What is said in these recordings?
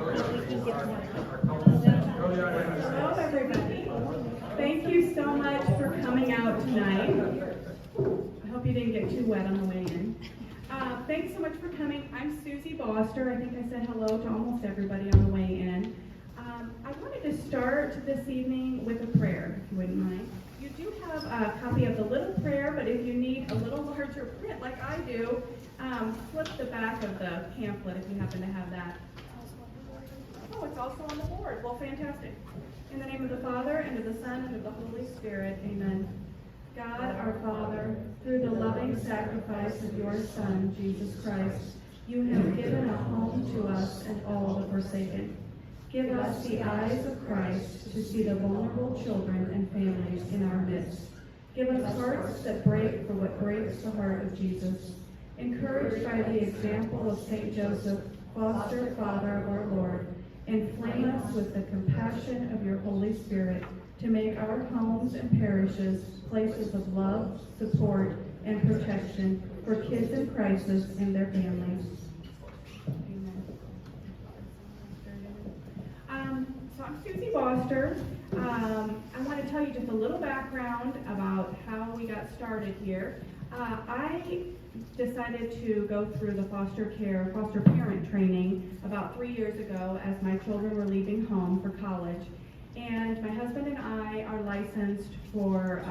Hello, everybody. Thank you so much for coming out tonight. I hope you didn't get too wet on the way in. Thanks so much for coming. I'm Susie Boster. I think I said hello to almost everybody on the way in. I wanted to start this evening with a prayer, if you wouldn't mind. You do have a copy of the little prayer, but if you need a little larger print like I do, flip the back of the pamphlet if you happen to have that. Oh, it's also on the board. Well, fantastic. In the name of the Father, and of the Son, and of the Holy Spirit, amen. God, our Father, through the loving sacrifice of your Son, Jesus Christ, you have given a home to us and all the forsaken. Give us the eyes of Christ to see the vulnerable children and families in our midst. Give us hearts that break for what breaks the heart of Jesus. Encouraged by the example of St. Joseph, foster Father of our Lord, inflame us with the compassion of your Holy Spirit to make our homes and parishes places of love, support, and protection for kids in crisis and their families. So I'm Susie Boster. I want to tell you just a little background about how we got started here. I decided to go through the foster parent training about 3 years ago as my children were leaving home for college. And my husband and I are licensed for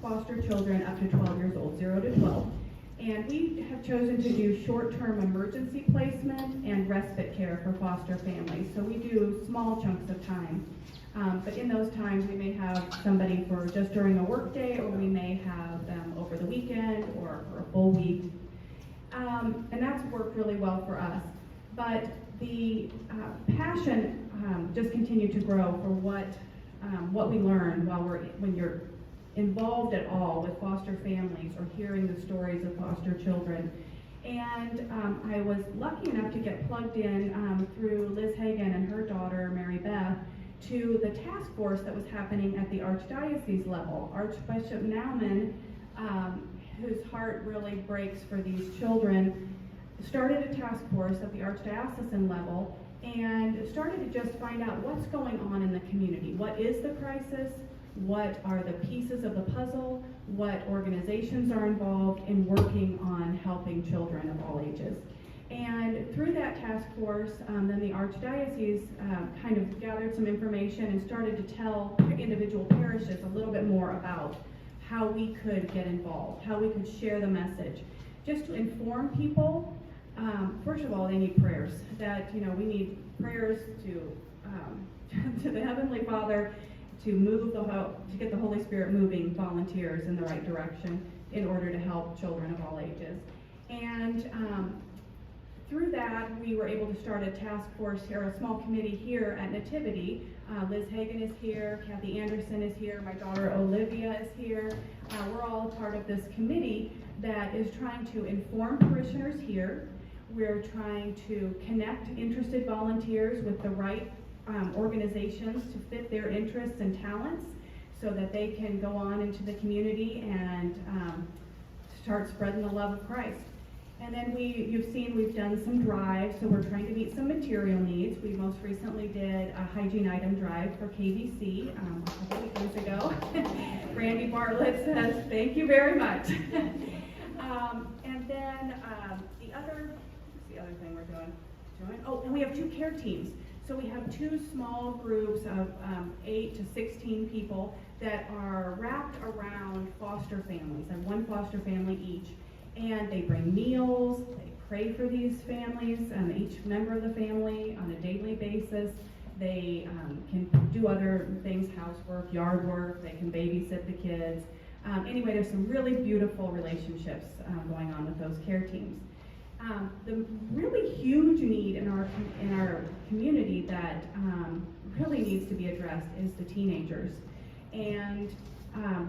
foster children up to 12 years old, 0 to 12. And we have chosen to do short-term emergency placement and respite care for foster families. So we do small chunks of time. But in those times, we may have somebody for just during a work day, or we may have them over the weekend or for a full week. And that's worked really well for us. But the passion just continued to grow for what we learn when you're involved at all with foster families or hearing the stories of foster children. And I was lucky enough to get plugged in through Liz Hagan and her daughter, Mary Beth, to the task force that was happening at the Archdiocese level. Archbishop Naumann, whose heart really breaks for these children, started a task force at the Archdiocesan level and started to just find out what's going on in the community. What is the crisis? What are the pieces of the puzzle? What organizations are involved in working on helping children of all ages? And through that task force, then the Archdiocese kind of gathered some information and started to tell individual parishes a little bit more about how we could get involved, how we could share the message, just to inform people. First of all, they need prayers. That we need prayers to the Heavenly Father to get the Holy Spirit moving volunteers in the right direction in order to help children of all ages. And through that, we were able to start a task force here, a small committee here at Nativity. Liz Hagan is here, Kathy Anderson is here, my daughter Olivia is here. We're all part of this committee that is trying to inform parishioners here. We're trying to connect interested volunteers with the right organizations to fit their interests and talents so that they can go on into the community and start spreading the love of Christ. And then you've seen we've done some drives, so we're trying to meet some material needs. We most recently did a hygiene item drive for KVC a couple weekends ago. Randy Bartlett says, thank you very much. And then the other thing we're doing? Oh, and we have 2 care teams. So we have 2 small groups of 8 to 16 people that are wrapped around foster families, and 1 foster family each. And they bring meals, they pray for these families, each member of the family on a daily basis. They can do other things, housework, yard work, they can babysit the kids. Anyway, there's some really beautiful relationships going on with those care teams. The really huge need in our community that really needs to be addressed is the teenagers. And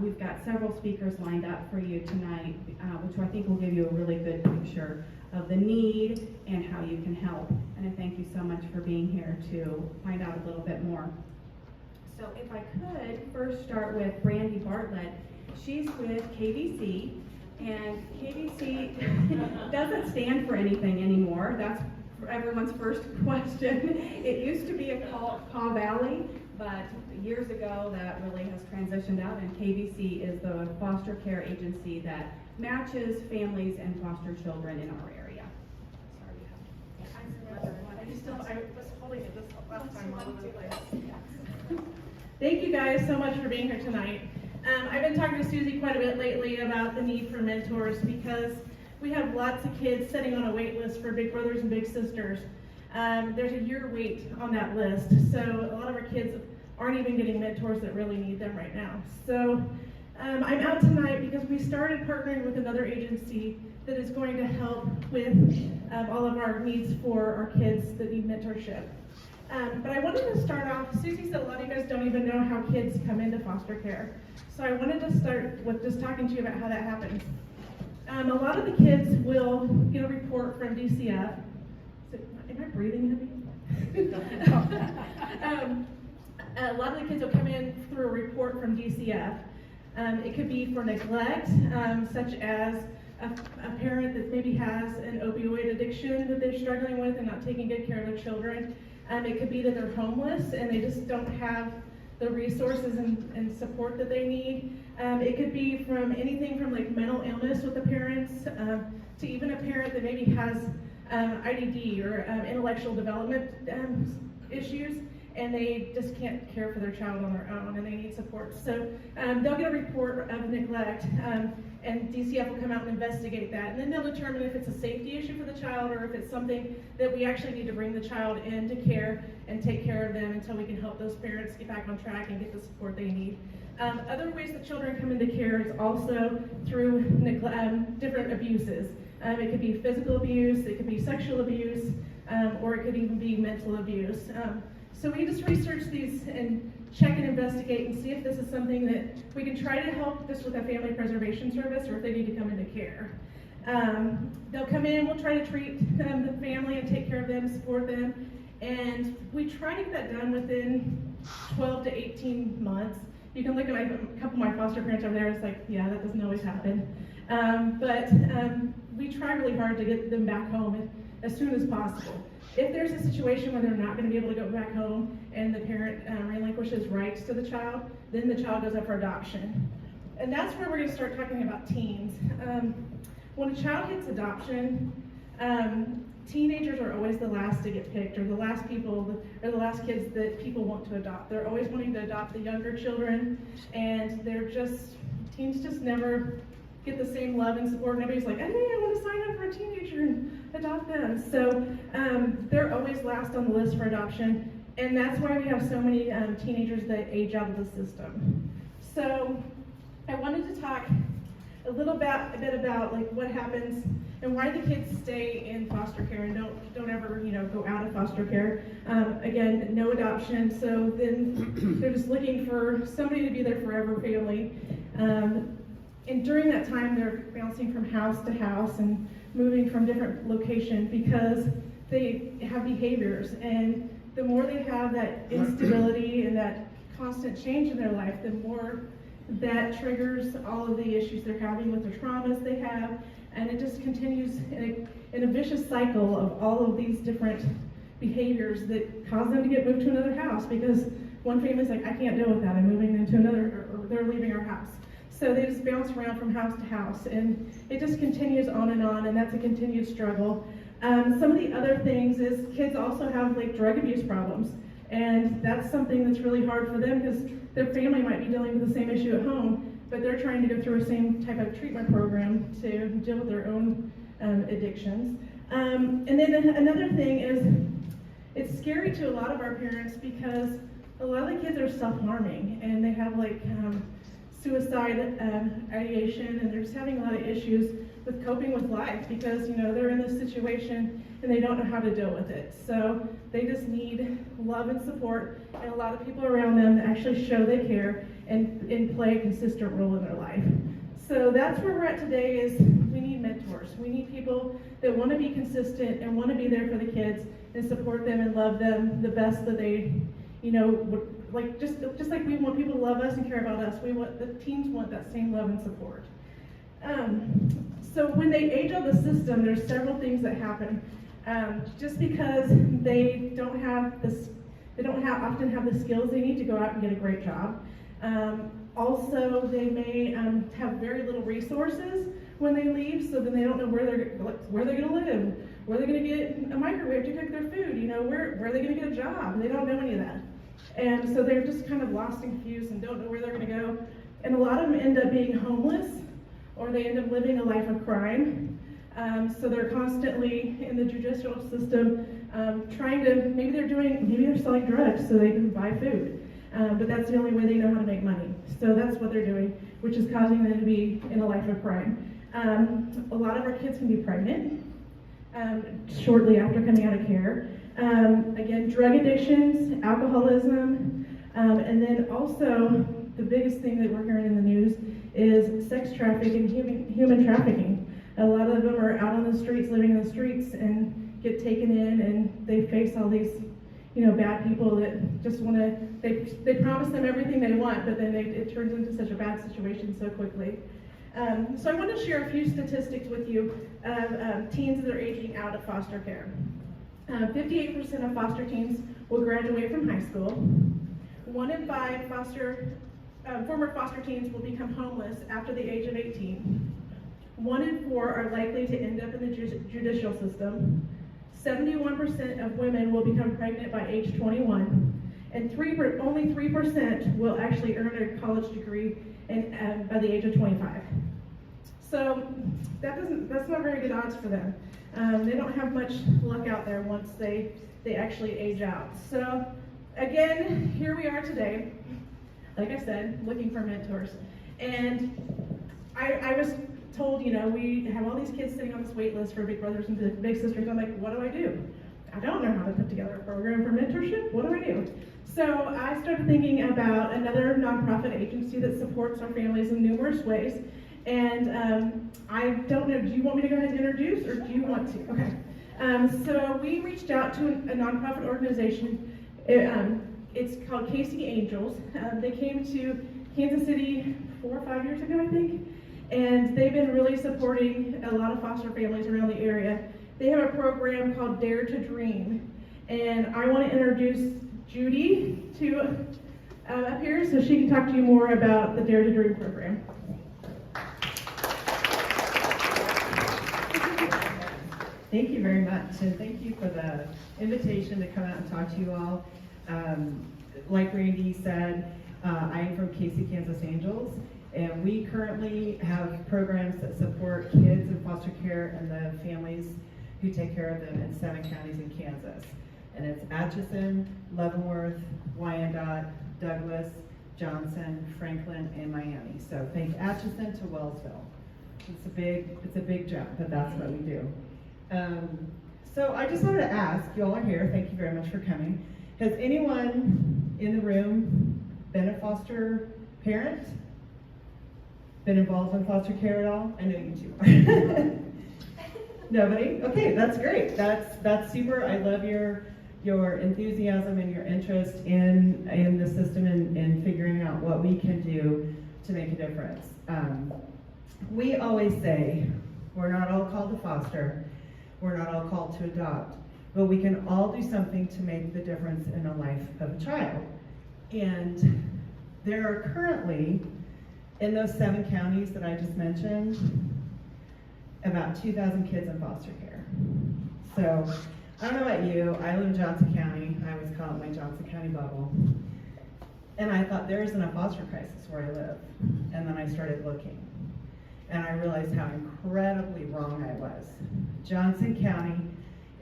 we've got several speakers lined up for you tonight, which I think will give you a really good picture of the need and how you can help. And I thank you so much for being here to find out a little bit more. So if I could first start with Brandy Bartlett. She's with KVC, and KVC doesn't stand for anything anymore. That's everyone's first question. It used to be a Kaw Valley, but years ago that really has transitioned out, and KVC is the foster care agency that matches families and foster children in our area. I was holding it this last time all over the place. Thank you guys so much for being here tonight. I've been talking to Susie quite a bit lately about the need for mentors because we have lots of kids sitting on a wait list for big brothers and big sisters. There's a year wait on that list, so a lot of our kids aren't even getting mentors that really need them right now. So I'm out tonight because we started partnering with another agency that is going to help with all of our needs for our kids that need mentorship. But I wanted to start off, Susie said a lot of you guys don't even know how kids come into foster care. So I wanted to start with just talking to you about how that happens. A lot of the kids will get a report from DCF. Am I breathing heavy? A lot of the kids will come in through a report from DCF. It could be for neglect, such as a parent that maybe has an opioid addiction that they're struggling with and not taking good care of their children. It could be that they're homeless and they just don't have the resources and support that they need. It could be from anything from like mental illness with the parents to even a parent that maybe has IDD or intellectual development issues, and they just can't care for their child on their own and they need support. So they'll get a report of neglect and DCF will come out and investigate that, and then they'll determine if it's a safety issue for the child or if it's something that we actually need to bring the child into care and take care of them until we can help those parents get back on track and get the support they need. Other ways that children come into care is also through different abuses. It could be physical abuse, it could be sexual abuse, or it could even be mental abuse. So we just research these and check and investigate and see if this is something that we can try to help just with a family preservation service or if they need to come into care. They'll come in, we'll try to treat the family and take care of them, support them, and we try to get that done within 12 to 18 months. You can look at a couple of my foster parents over there, it's like, yeah, that doesn't always happen. But we try really hard to get them back home as soon as possible. If there's a situation where they're not going to be able to go back home and the parent relinquishes rights to the child, then the child goes up for adoption. And that's where we're going to start talking about teens. When a child gets adoption, teenagers are always the last to get picked, or the last people, or the last kids that people want to adopt. They're always wanting to adopt the younger children, and teens just never get the same love and support. Nobody's like, hey, I want to sign up for a teenager and adopt them. So they're always last on the list for adoption, and that's why we have so many teenagers that age out of the system. So I wanted to talk a bit about like what happens and why the kids stay in foster care and don't ever go out of foster care. Again, no adoption, so then they're just looking for somebody to be their forever family. And during that time, they're bouncing from house to house and moving from different locations because they have behaviors. And the more they have that instability and that constant change in their life, the more that triggers all of the issues they're having with the traumas they have. And it just continues in a vicious cycle of all of these different behaviors that cause them to get moved to another house because one family's like, I can't deal with that, I'm moving into another, or they're leaving our house. So they just bounce around from house to house, and it just continues on, and that's a continued struggle. Some of the other things is kids also have like drug abuse problems, and that's something that's really hard for them because their family might be dealing with the same issue at home, but they're trying to go through the same type of treatment program to deal with their own addictions. And then another thing is, it's scary to a lot of our parents because a lot of the kids are self-harming, and they have like suicide ideation, and they're just having a lot of issues with coping with life because they're in this situation and they don't know how to deal with it. So they just need love and support, and a lot of people around them that actually show they care and play a consistent role in their life. So that's where we're at today. Is we need mentors. We need people that want to be consistent and want to be there for the kids and support them and love them the best that they would. Like just like we want people to love us and care about us, the teens want that same love and support. So when they age out of the system, there's several things that happen. just because they don't have this, often have the skills they need to go out and get a great job. Also, they may have very little resources when they leave, so then they don't know where they're going to live, where they're going to get a microwave to cook their food, where are they going to get a job? They don't know any of that. And so they're just kind of lost and confused and don't know where they're going to go. And a lot of them end up being homeless, or they end up living a life of crime. So they're constantly in the judicial system trying to, maybe they're selling drugs so they can buy food. But that's the only way they know how to make money. So that's what they're doing, which is causing them to be in a life of crime. A lot of our kids can be pregnant shortly after coming out of care. Again, drug addictions, alcoholism, and then also the biggest thing that we're hearing in the news is sex trafficking, human trafficking. A lot of them are out on the streets, living in the streets, and get taken in, and they face all these, bad people that just want to. They promise them everything they want, but then it turns into such a bad situation so quickly. So I want to share a few statistics with you of teens that are aging out of foster care. 58% of foster teens will graduate from high school. 1 in 5 former foster teens will become homeless after the age of 18. 1 in 4 are likely to end up in the judicial system. 71% of women will become pregnant by age 21, and only 3% will actually earn a college degree by the age of 25. So that's not very good odds for them. They don't have much luck out there once they actually age out. So again, here we are today, like I said, looking for mentors. And I was told, we have all these kids sitting on this wait list for Big Brothers and Big Sisters. I'm like, what do I do? I don't know how to put together a program for mentorship. What do I do? So I started thinking about another nonprofit agency that supports our families in numerous ways. And I don't know, do you want me to go ahead and introduce, or do you want to? Okay. So we reached out to a nonprofit organization. It's called Casey Angels. They came to Kansas City 4 or 5 years ago, I think. And they've been really supporting a lot of foster families around the area. They have a program called Dare to Dream. And I want to introduce Judy to up here so she can talk to you more about the Dare to Dream program. Thank you very much, and thank you for the invitation to come out and talk to you all. Like Randy said, I am from Casey Kansas Angels, and we currently have programs that support kids in foster care and the families who take care of them in 7 counties in Kansas. And it's Atchison, Leavenworth, Wyandotte, Douglas, Johnson, Franklin, and Miami. So think Atchison to Wellsville. It's a big jump, but that's what we do. So I just wanted to ask, you all are here, thank you very much for coming. Has anyone in the room been a foster parent? Been involved in foster care at all? I know you two are. Nobody? Okay, that's great. That's super. I love your enthusiasm and your interest in the system and figuring out what we can do to make a difference. We always say we're not all called to foster. We're not all called to adopt, but we can all do something to make the difference in the life of a child. And there are currently, in those 7 counties that I just mentioned, about 2,000 kids in foster care. So, I don't know about you, I live in Johnson County. I always call it my Johnson County bubble. And I thought, there isn't a foster crisis where I live. And then I started looking. And I realized how incredibly wrong I was. Johnson County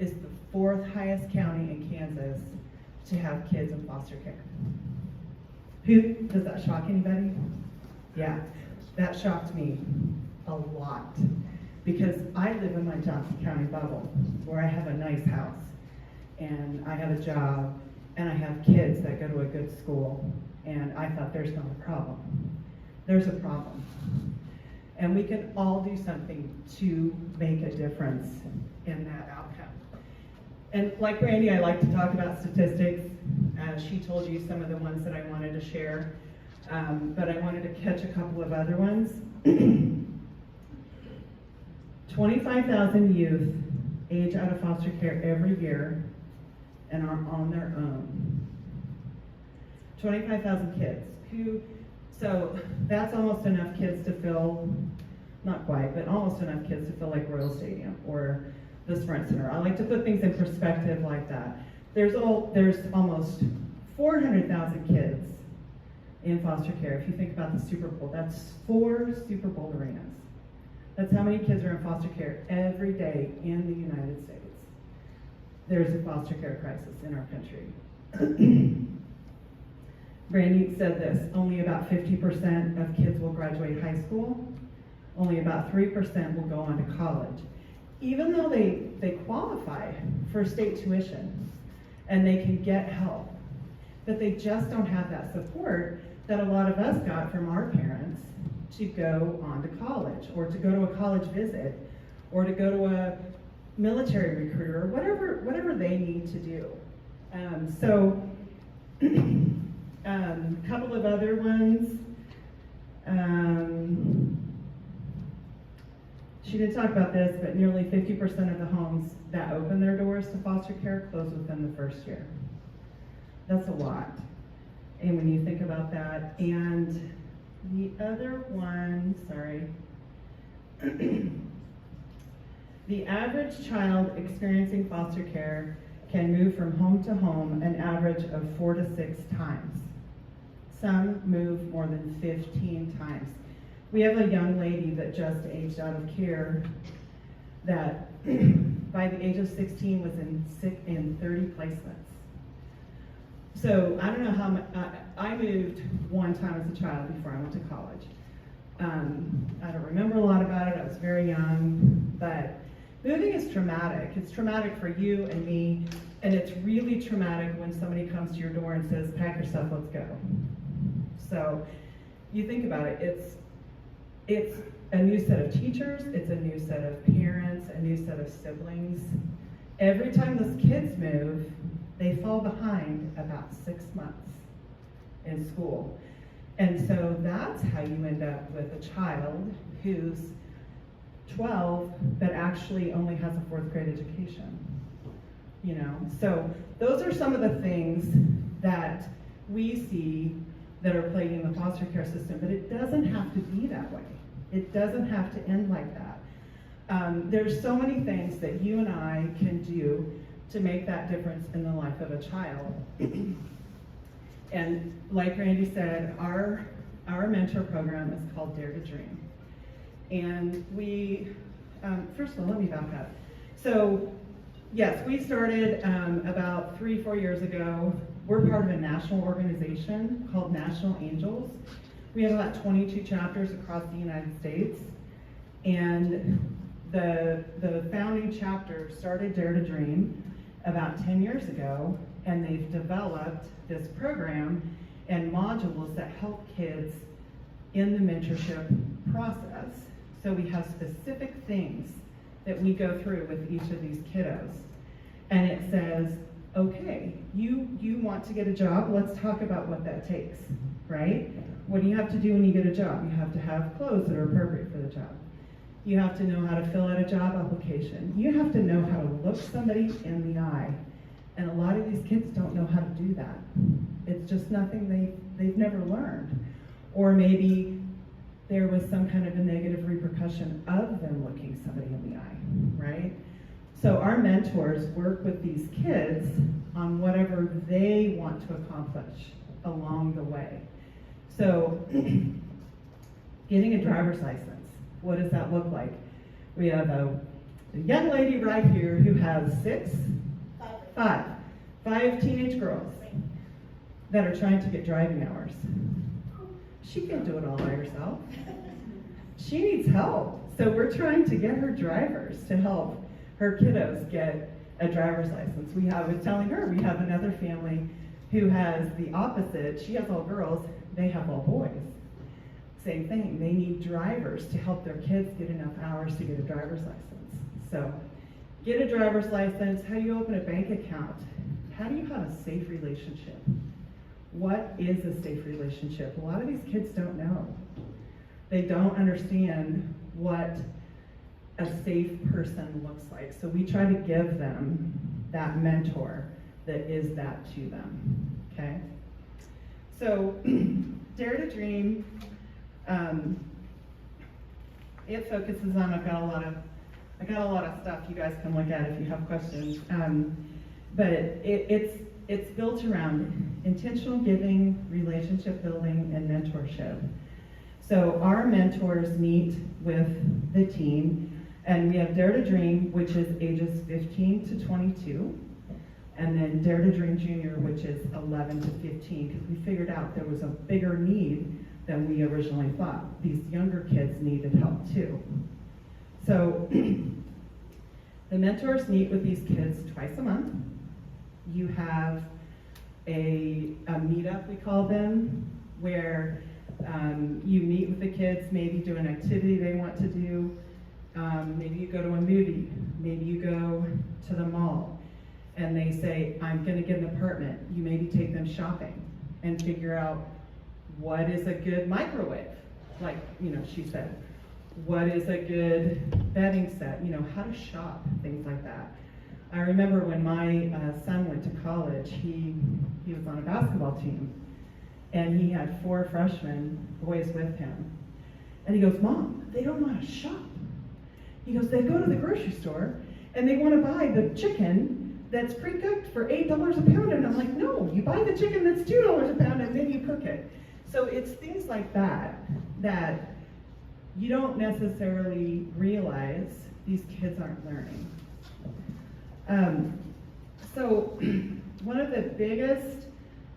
is the 4th highest county in Kansas to have kids in foster care. Does that shock anybody? Yeah, that shocked me a lot. Because I live in my Johnson County bubble, where I have a nice house, and I have a job, and I have kids that go to a good school, and I thought there's not a problem. There's a problem. And we can all do something to make a difference in that outcome. And like Randy, I like to talk about statistics. She told you some of the ones that I wanted to share, but I wanted to catch a couple of other ones. 25,000 youth age out of foster care every year and are on their own. 25,000 kids so that's almost enough kids to fill, not quite, but almost enough kids to fill like Royal Stadium or the Sprint Center. I like to put things in perspective like that. There's almost 400,000 kids in foster care. If you think about the Super Bowl, that's 4 Super Bowl arenas. That's how many kids are in foster care every day in the United States. There's a foster care crisis in our country. Brandy said this, only about 50% of kids will graduate high school. Only about 3% will go on to college. Even though they qualify for state tuition and they can get help, but they just don't have that support that a lot of us got from our parents to go on to college or to go to a college visit or to go to a military recruiter, whatever they need to do. A couple of other ones. She didn't talk about this, but nearly 50% of the homes that open their doors to foster care close within the first year. That's a lot. And when you think about that, and the other one, sorry. The average child experiencing foster care can move from home to home an average of 4 to 6 times. Some move more than 15 times. We have a young lady that just aged out of care that by the age of 16 was in 30 placements. So I don't know how much, I moved one time as a child before I went to college. I don't remember a lot about it, I was very young, but moving is traumatic. It's traumatic for you and me, and it's really traumatic when somebody comes to your door and says, pack your stuff, let's go. So you think about it, it's a new set of teachers, it's a new set of parents, a new set of siblings. Every time those kids move, they fall behind about 6 months in school. And so that's how you end up with a child who's 12 but actually only has a 4th grade education. You know, so those are some of the things that we see that are plaguing the foster care system, but it doesn't have to be that way. It doesn't have to end like that. There's so many things that you and I can do to make that difference in the life of a child. And like Randy said, our mentor program is called Dare to Dream. And we, first of all, let me back up. So yes, we started about 3-4 years ago. We're part of a national organization called National Angels. We have about 22 chapters across the United States. And the founding chapter started Dare to Dream about 10 years ago, and they've developed this program and modules that help kids in the mentorship process. So we have specific things that we go through with each of these kiddos. And it says, okay, you want to get a job, let's talk about what that takes, right? What do you have to do when you get a job? You have to have clothes that are appropriate for the job. You have to know how to fill out a job application. You have to know how to look somebody in the eye. And a lot of these kids don't know how to do that. It's just nothing they've never learned. Or maybe there was some kind of a negative repercussion of them looking somebody in the eye, right? So our mentors work with these kids on whatever they want to accomplish along the way. So getting a driver's license, what does that look like? We have a young lady right here who has five teenage girls that are trying to get driving hours. She can't do it all by herself. She needs help. So we're trying to get her drivers to help her kiddos get a driver's license. I was telling her, we have another family who has the opposite. She has all girls, they have all boys. Same thing, they need drivers to help their kids get enough hours to get a driver's license. So get a driver's license, how do you open a bank account? How do you have a safe relationship? What is a safe relationship? A lot of these kids don't know. They don't understand what a safe person looks like. So we try to give them that mentor that is that to them, okay? So Dare to Dream, it focuses on, I got a lot of stuff you guys can look at if you have questions. But it's built around intentional giving, relationship building, and mentorship. So our mentors meet with the team, and we have Dare to Dream, which is ages 15 to 22, and then Dare to Dream Junior, which is 11 to 15, because we figured out there was a bigger need than we originally thought. These younger kids needed help too. So the mentors meet with these kids twice a month. You have a meetup, we call them, where you meet with the kids, maybe do an activity they want to do. Maybe you go to a movie, maybe you go to the mall, and they say, I'm gonna get an apartment. You maybe take them shopping and figure out what is a good microwave, like, she said. What is a good bedding set, how to shop, things like that. I remember when my son went to college, he was on a basketball team, and he had 4 freshman boys with him. And he goes, Mom, they don't know how to shop. He goes, they go to the grocery store, and they want to buy the chicken that's pre-cooked for $8 a pound. And I'm like, no, you buy the chicken that's $2 a pound, and then you cook it. So it's things like that that you don't necessarily realize these kids aren't learning. So one of the biggest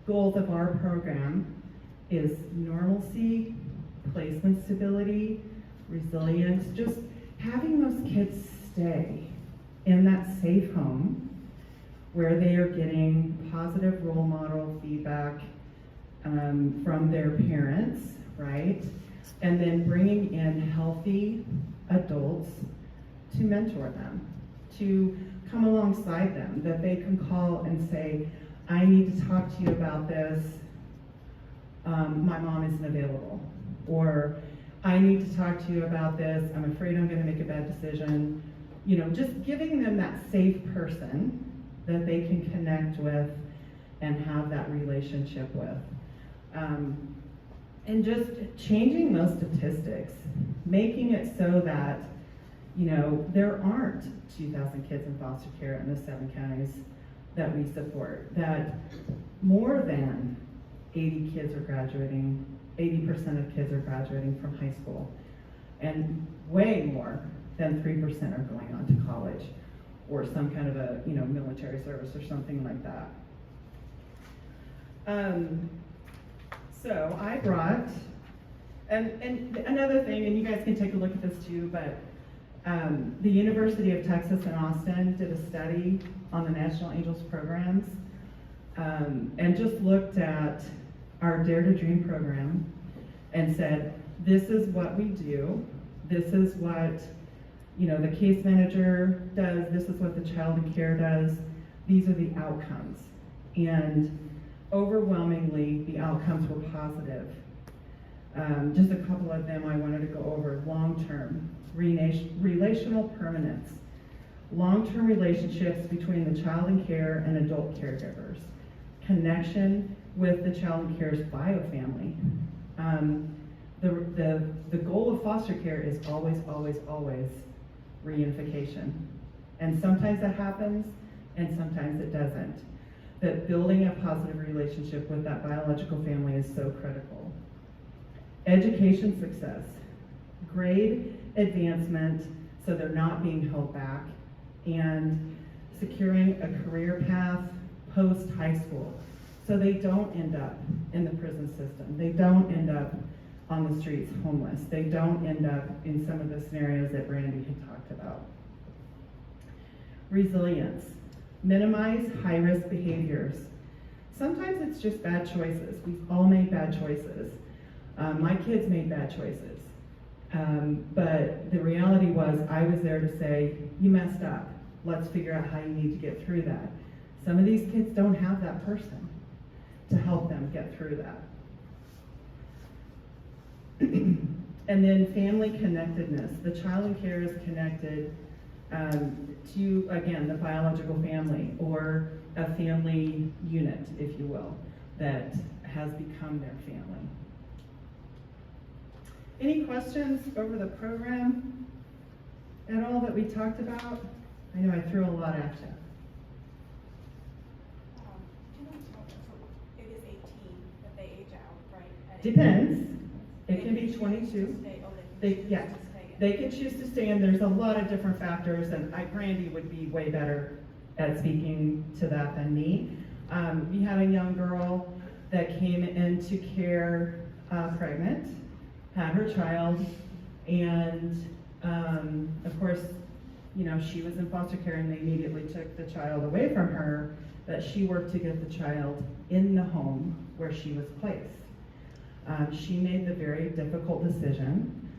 goals of our program is normalcy, placement stability, resilience, just having those kids stay in that safe home where they are getting positive role model feedback from their parents, right? And then bringing in healthy adults to mentor them, to come alongside them, that they can call and say, I need to talk to you about this, my mom isn't available. Or, I need to talk to you about this, I'm afraid I'm gonna make a bad decision. Just giving them that safe person that they can connect with and have that relationship with. And just changing those statistics, making it so that, there aren't 2,000 kids in foster care in the 7 counties that we support, that more than 80 kids are graduating, 80% of kids are graduating from high school, and way more than 3% are going on to college or some kind of a military service or something like that. So I brought, and another thing, and you guys can take a look at this too, but the University of Texas in Austin did a study on the National Angels programs and just looked at our Dare to Dream program and said, this is what we do, this is what the case manager does, this is what the child in care does, these are the outcomes. And overwhelmingly, the outcomes were positive. Just a couple of them I wanted to go over. Long-term, relational permanence. Long-term relationships between the child in care and adult caregivers. Connection with the child in care's biofamily. The goal of foster care is always, always, always reunification. And sometimes that happens, and sometimes it doesn't. That building a positive relationship with that biological family is so critical. Education success, grade advancement so they're not being held back, and securing a career path post high school so they don't end up in the prison system. They don't end up on the streets homeless. They don't end up in some of the scenarios that Brandy had talked about. Resilience. Minimize high-risk behaviors. Sometimes it's just bad choices. We've all made bad choices. My kids made bad choices. But the reality was I was there to say, you messed up. Let's figure out how you need to get through that. Some of these kids don't have that person to help them get through that. And then family connectedness. The child in care is connected to, again, the biological family or a family unit, if you will, that has become their family. Any questions over the program at all that we talked about? I know I threw a lot at you. It is 18 that they age out, right? Depends. It can be They choose 22. to stay- oh, They, can choose yeah, to stay in. they can choose to stay in. There's a lot of different factors, and Brandy would be way better at speaking to that than me. We had a young girl that came into care pregnant, had her child, and of course, you know, she was in foster care and they immediately took the child away from her, but she worked to get the child in the home where she was placed. She made the very difficult decision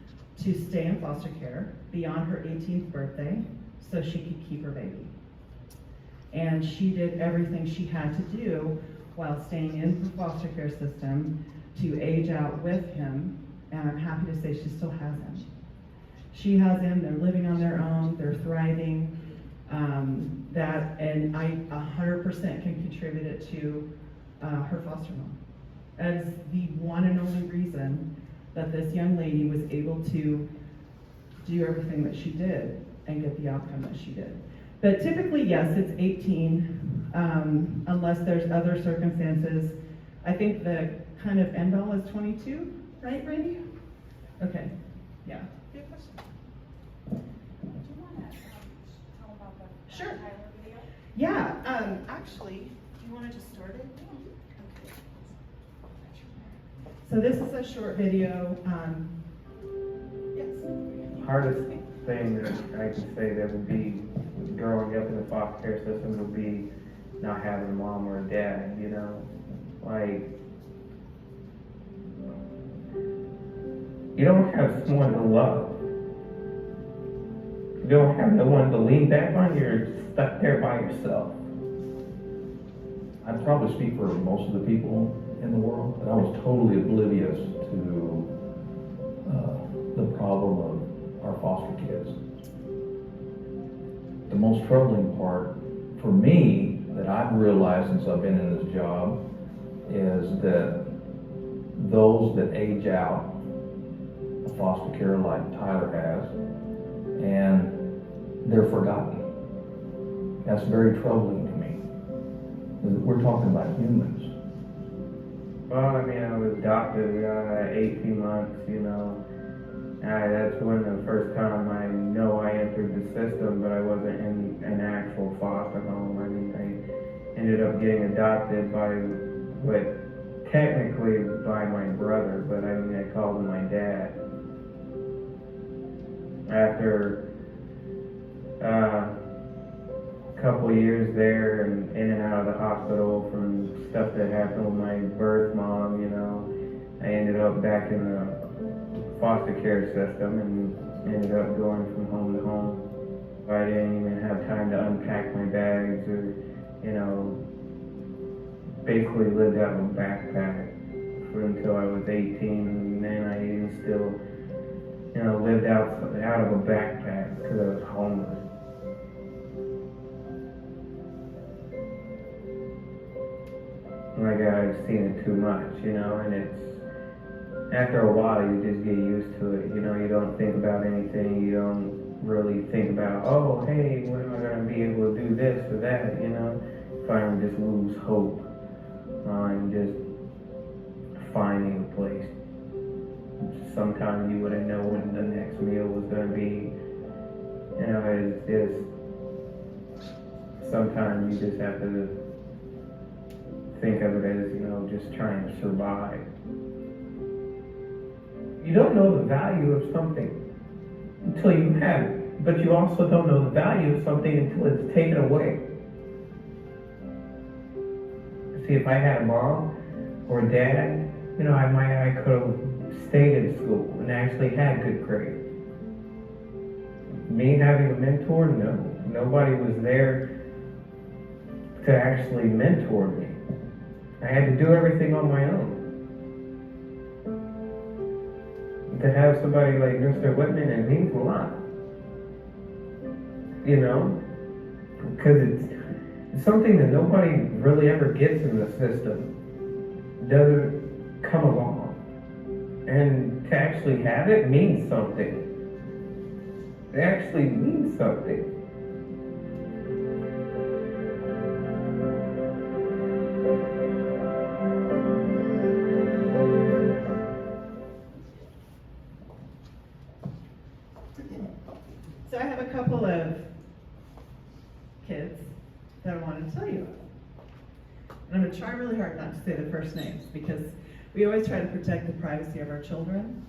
to stay in foster care beyond her 18th birthday so she could keep her baby. And she did everything she had to do while staying in the foster care system to age out with him, and I'm happy to say she still has him. She has him, they're living on their own, they're thriving, and I 100% can contribute it to her foster mom as the one and only reason that this young lady was able to do everything that she did and get the outcome that she did. But typically, yes, it's 18, unless there's other circumstances. I think the kind of end all is 22, right, Brandy? Okay, yeah. Do you want to tell about the Sure. Tyler video? Yeah, actually, do you want to just start it? Okay. So this is a short video. Yes. Hardest thing that I can say that would be growing up in the foster care system would be not having a mom or a dad, you know? Like, you don't have someone to love. You don't have no one to lean back on, you're stuck there by yourself. I'd probably speak for most of the people in the world, but I was totally oblivious to the problem of our foster kids. The most troubling part for me that I've realized since I've been in this job is that those that age out of foster care like Tyler has, and they're forgotten. That's very troubling to me. We're talking about humans. Well, I mean, I was adopted at 18 months, you know. That's when the first time I know I entered the system, but I wasn't in an actual foster home. I mean, I ended up getting adopted by technically by my brother, but I mean, I called him my dad. After a couple years there and in and out of the hospital from stuff that happened with my birth mom, you know, I ended up back in the foster care system and ended up going from home to home. I didn't even have time to unpack my bags or, you know, basically lived out of a backpack until I was 18, and then I even still, you know, lived out of a backpack because I was homeless. Like, I've seen it too much, you know, and it's, after a while you just get used to it, you know, you don't think about anything, you don't really think about, oh, hey, when am I going to be able to do this or that, you know, finally just lose hope on just finding a place. Sometimes you wouldn't know when the next meal was going to be, you know, it's just, sometimes you just have to think of it as, you know, just trying to survive. You don't know the value of something until you have it, but you also don't know the value of something until it's taken away. See, if I had a mom or a dad, you know, I could have stayed in school and actually had good grades. Me having a mentor, no. Nobody was there to actually mentor me. I had to do everything on my own. to have somebody like Mr. Whitman, it means a lot. You know? Because it's something that nobody really ever gets in the system. Doesn't come along. And to actually have it means something. It actually means something. So I have a couple of kids that I wanted to tell you about. And I'm going to try really hard not to say the first names because we always try to protect the privacy of our children.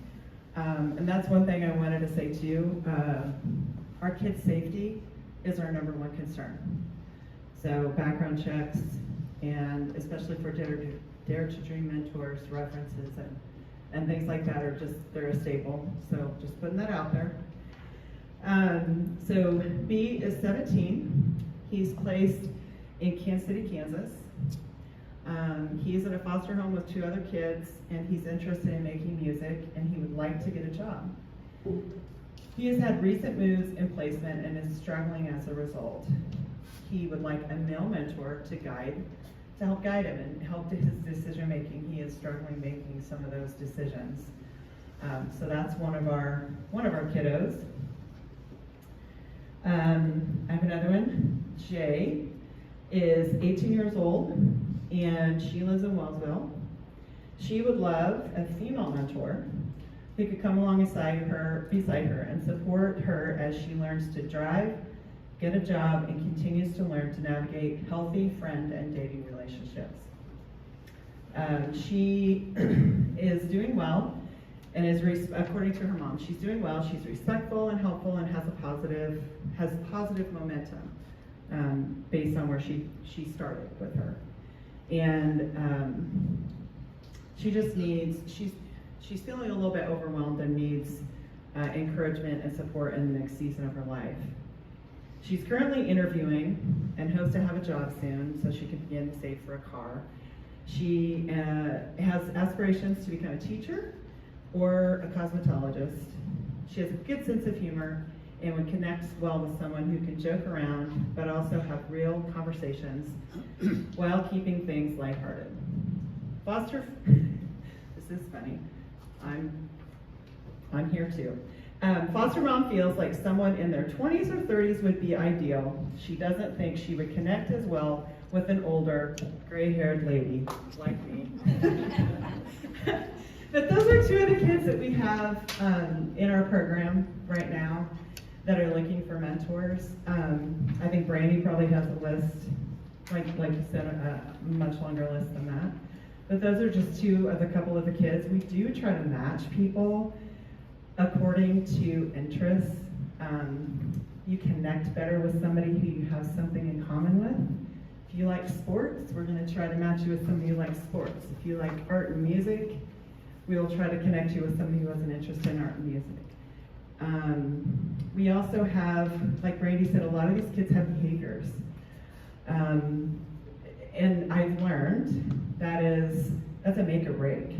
And that's one thing I wanted to say to you. Our kids' safety is our number one concern. So background checks, and especially for Dare to Dream mentors, references, and things like that are just, they're a staple. So just putting that out there. So B is 17. He's placed in Kansas City, Kansas. He's in a foster home with 2 other kids, and he's interested in making music, and he would like to get a job. He has had recent moves in placement and is struggling as a result. He would like a male mentor to help guide him and help his decision making. He is struggling making some of those decisions. So that's one of our kiddos. I have another one. Jay is 18 years old, and she lives in Wellsville. She would love a female mentor who could come beside her, and support her as she learns to drive, get a job, and continues to learn to navigate healthy friend and dating relationships. She is doing well, and is, according to her mom, she's doing well. She's respectful and helpful, and has positive momentum based on where she started with her. And she just needs, she's feeling a little bit overwhelmed and needs encouragement and support in the next season of her life. She's currently interviewing and hopes to have a job soon so she can begin to save for a car. She has aspirations to become a teacher or a cosmetologist. She has a good sense of humor and would connect well with someone who can joke around but also have real conversations while keeping things lighthearted. Foster, this is funny. I'm here too. Foster mom feels like someone in their 20s or 30s would be ideal. She doesn't think she would connect as well with an older, gray-haired lady like me. But those are 2 of the kids that we have in our program right now that are looking for mentors. I think Brandy probably has a list, like you said, a much longer list than that. But those are just 2 of a couple of the kids. We do try to match people according to interests. You connect better with somebody who you have something in common with. If you like sports, we're going to try to match you with somebody who likes sports. If you like art and music, we will try to connect you with somebody who has an interest in art and music. We also have, like Brandy said, a lot of these kids have behaviors. And I've learned that's a make or break.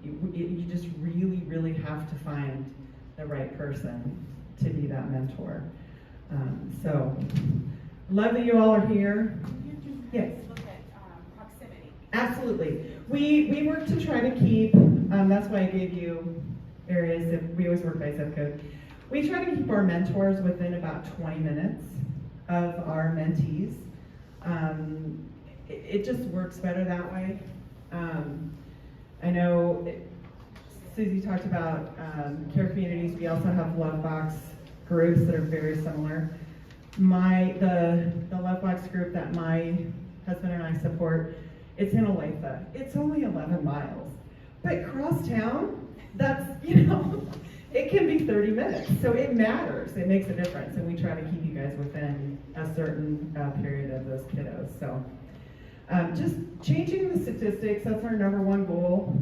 You just really, really have to find the right person to be that mentor. So, love that you all are here. Yes. Look at proximity. Absolutely. We work to try to keep, that's why I gave you areas that we always work by zip code. We try to keep our mentors within about 20 minutes of our mentees. It just works better that way. I know Susie talked about care communities. We also have Love Box groups that are very similar. The Love Box group that my husband and I support, it's in Olathe. It's only 11 miles. But cross town, that's, it can be 30 minutes. So it matters. It makes a difference. And we try to keep you guys within a certain period of those kiddos. So just changing the statistics, that's our number one goal.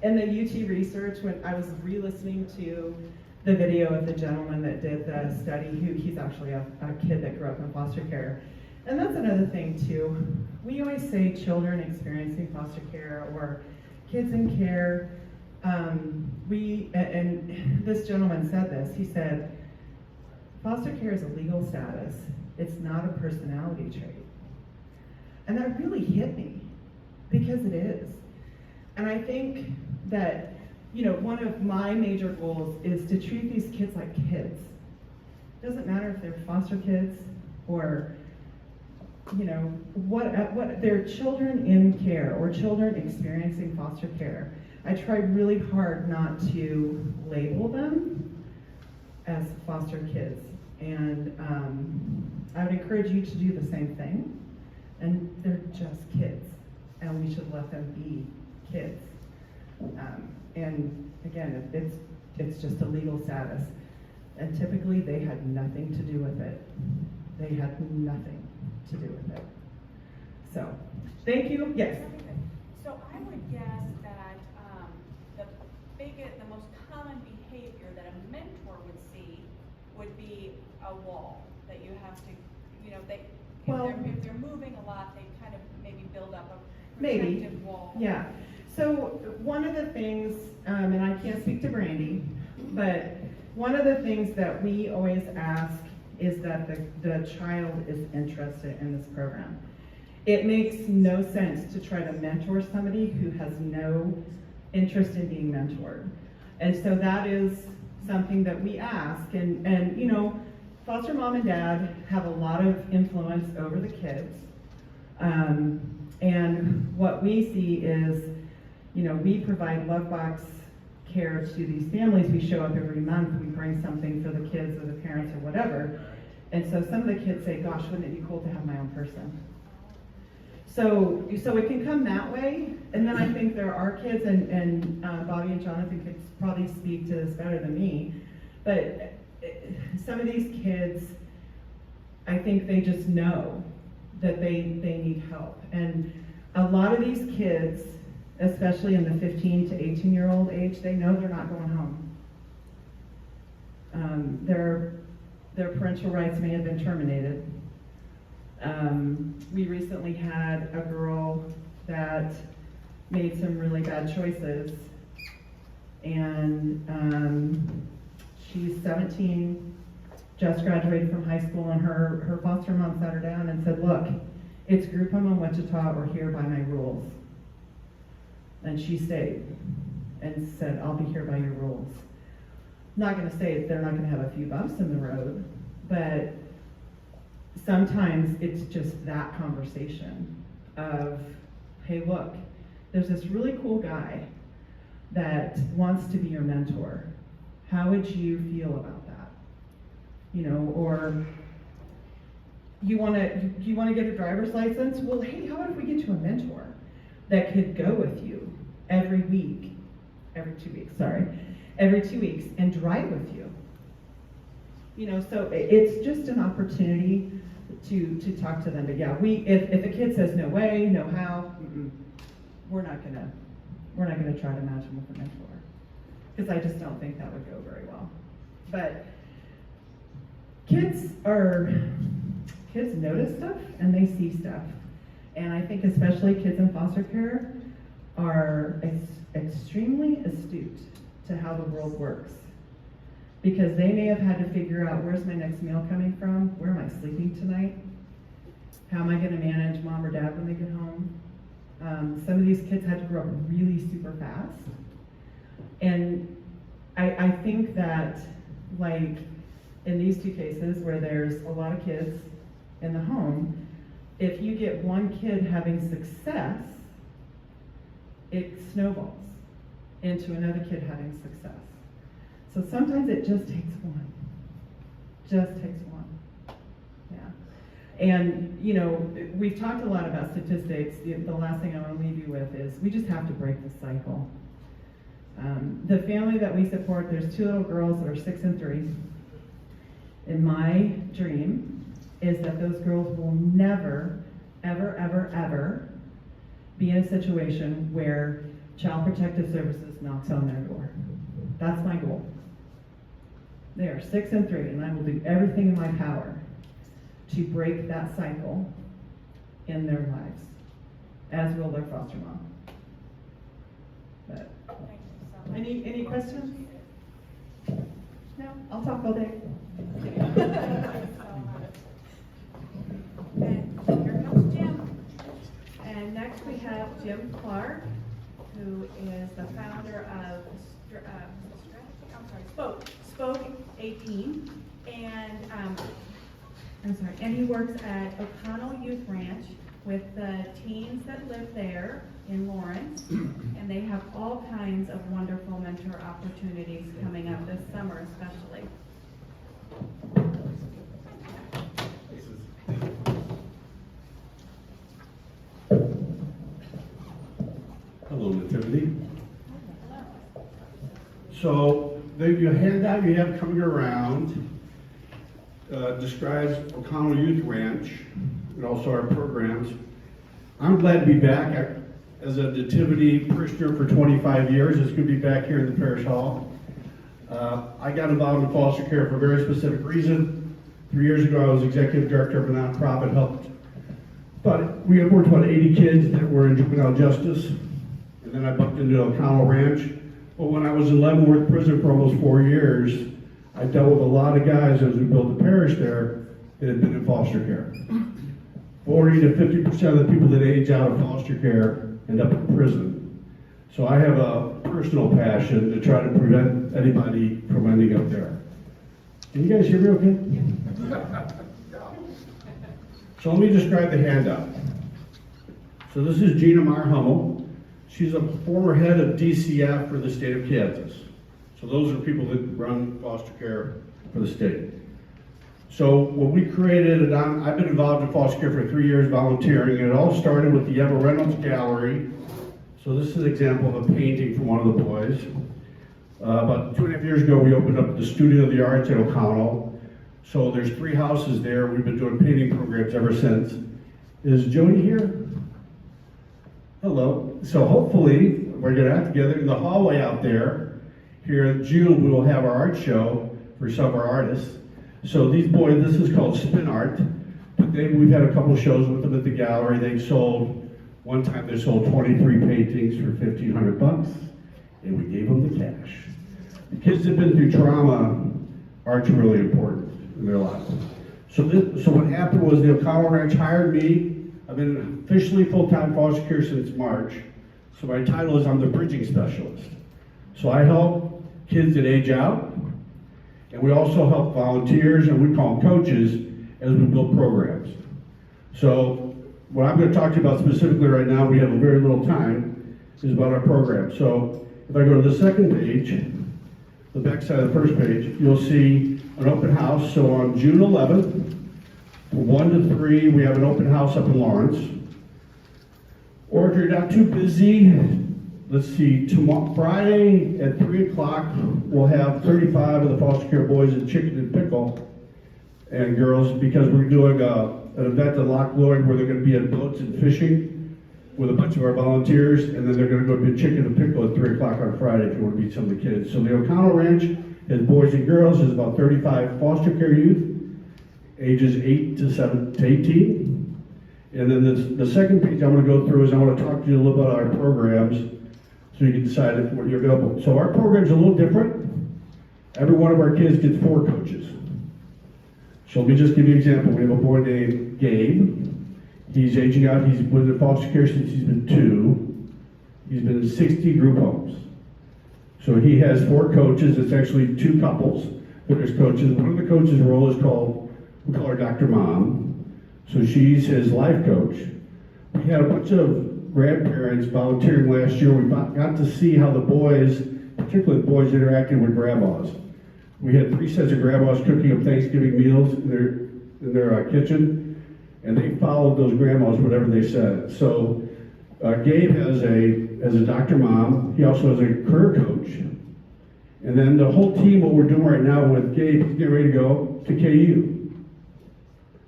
In the UT research, when I was re-listening to the video of the gentleman that did the study, he's actually a kid that grew up in foster care. And that's another thing too. We always say children experiencing foster care or kids in care. and this gentleman said this, he said, foster care is a legal status, it's not a personality trait. And that really hit me, because it is. And I think that, one of my major goals is to treat these kids like kids. Doesn't matter if they're foster kids or, what they're children in care or children experiencing foster care. I try really hard not to label them as foster kids. And I would encourage you to do the same thing. And they're just kids, and we should let them be kids. And again, it's just a legal status. And typically they had nothing to do with it. They had nothing to do with it. So, thank you. Yes. Very good. So I would guess that the most common behavior that a mentor would see would be a wall that you have to, if they're moving a lot, they kind of maybe build up a protective wall. Yeah. So one of the things, and I can't speak to Brandy, but one of the things that we always ask is that the child is interested in this program. It makes no sense to try to mentor somebody who has no interest in being mentored. And so that is something that we ask, and foster mom and dad have a lot of influence over the kids. And what we see is, we provide love box care to these families. We show up every month, we bring something for the kids or the parents or whatever. And so some of the kids say, gosh, wouldn't it be cool to have my own person? So it can come that way. And then I think there are kids, and Bobby and Jonathan could probably speak to this better than me, but some of these kids, I think they just know that they need help. And a lot of these kids, especially in the 15 to 18-year-old age, they know they're not going home. Their parental rights may have been terminated. We recently had a girl that made some really bad choices, and she's 17, just graduated from high school, and her foster mom sat her down and said, look, it's group home in Wichita, we're here by my rules. And she stayed and said, I'll be here by your rules. Not gonna say they're not gonna have a few bumps in the road, but sometimes it's just that conversation of, hey, look, there's this really cool guy that wants to be your mentor. How would you feel about that? Or you want to get a driver's license? Well, hey, how about if we get you a mentor that could go with you every 2 weeks and drive with you? So it's just an opportunity to talk to them. But yeah, if a kid says no way, no how, we're not gonna try to match them with a mentor, because I just don't think that would go very well. But kids notice stuff and they see stuff, and I think especially kids in foster care are extremely astute to how the world works, because they may have had to figure out, where's my next meal coming from? Where am I sleeping tonight? How am I going to manage mom or dad when they get home? Some of these kids had to grow up really super fast. And I think that, like, in these two cases where there's a lot of kids in the home, if you get one kid having success, it snowballs into another kid having success. So sometimes it just takes one. Just takes one. Yeah. And, we've talked a lot about statistics. The last thing I want to leave you with is we just have to break the cycle. The family that we support, there's 2 little girls that are 6 and 3. And my dream is that those girls will never, ever, ever, ever be in a situation where Child Protective Services knocks on their door. That's my goal. They are 6 and 3, and I will do everything in my power to break that cycle in their lives, as will their foster mom. But Thank you so Any questions? No, I'll talk all day. And here comes Jim. And next we have Jim Clark, who is the founder of Spoke 18. And, and he works at O'Connell Youth Ranch with the teens that live there in Lawrence. And they have all kinds of wonderful mentor opportunities coming up this summer especially. Hello, Nativity. So, your handout you have coming around describes O'Connell Youth Ranch and also our programs. I'm glad to be back. As a Nativity parishioner for 25 years, it's good to be back here in the parish hall. I got involved in foster care for a very specific reason. 3 years ago, I was executive director of a nonprofit, we had worked about 80 kids that were in juvenile justice. And then I bumped into O'Connell Ranch. But when I was in Leavenworth Prison for almost 4 years, I dealt with a lot of guys as we built the parish there that had been in foster care. 40 to 50% of the people that age out of foster care end up in prison. So I have a personal passion to try to prevent anybody from ending up there. Can you guys hear me okay? So let me describe the handout. So this is Gina Marhummel. She's a former head of DCF for the state of Kansas. So those are people that run foster care for the state. So when we created it, I've been involved in foster care for 3 years volunteering, and it all started with the Eva Reynolds Gallery. So this is an example of a painting from one of the boys. About 2.5 years ago, we opened up the Studio of the Arts at O'Connell. So there's 3 houses there. We've been doing painting programs ever since. Is Jody here? Hello. So hopefully, we're going to have together in the hallway out there. Here in June, we will have our art show for some of our artists. So these boys, this is called Spin Art. But we've had a couple of shows with them at the gallery. One time they sold 23 paintings for $1,500, and we gave them the cash. The kids that have been through trauma, art's really important in their lives. So what happened was the O'Connell Ranch hired me. I've been officially full-time foster care since March. So my title is I'm the bridging specialist. So I help kids that age out, and we also help volunteers, and we call them coaches, as we build programs. So what I'm going to talk to you about specifically right now, we have a very little time, is about our program. So if I go to the second page, the back side of the first page, you'll see an open house. So on June 11th, from 1 to 3, we have an open house up in Lawrence. Or if you're not too busy, let's see, tomorrow, Friday at 3 o'clock, we'll have 35 of the foster care boys at Chicken and Pickle and girls, because we're doing an event at Loch Lord where they're going to be in boats and fishing with a bunch of our volunteers, and then they're going to go to Chicken and Pickle at 3 o'clock on Friday if you want to meet some of the kids. So the O'Connell Ranch has boys and girls, has about 35 foster care youth, ages 8 to 18. And then the second page I'm going to go through is I want to talk to you a little about our programs, so you can decide what you're available. So our program's a little different. Every one of our kids gets 4 coaches. So let me just give you an example. We have a boy named Gabe. He's aging out. He's been in foster care since he's been 2. He's been in 60 group homes. So he has 4 coaches. It's actually 2 couples that are his coaches. One of the coaches' role is called, we call her Dr. Mom. So she's his life coach. We had a bunch of grandparents volunteering last year. We got to see how the boys, particularly the boys, interacted with grandmas. We had 3 sets of grandmas cooking up Thanksgiving meals in their kitchen, and they followed those grandmas, whatever they said. So Gabe has a Dr. Mom. He also has a career coach. And then the whole team, what we're doing right now with Gabe, he's getting ready to go to KU.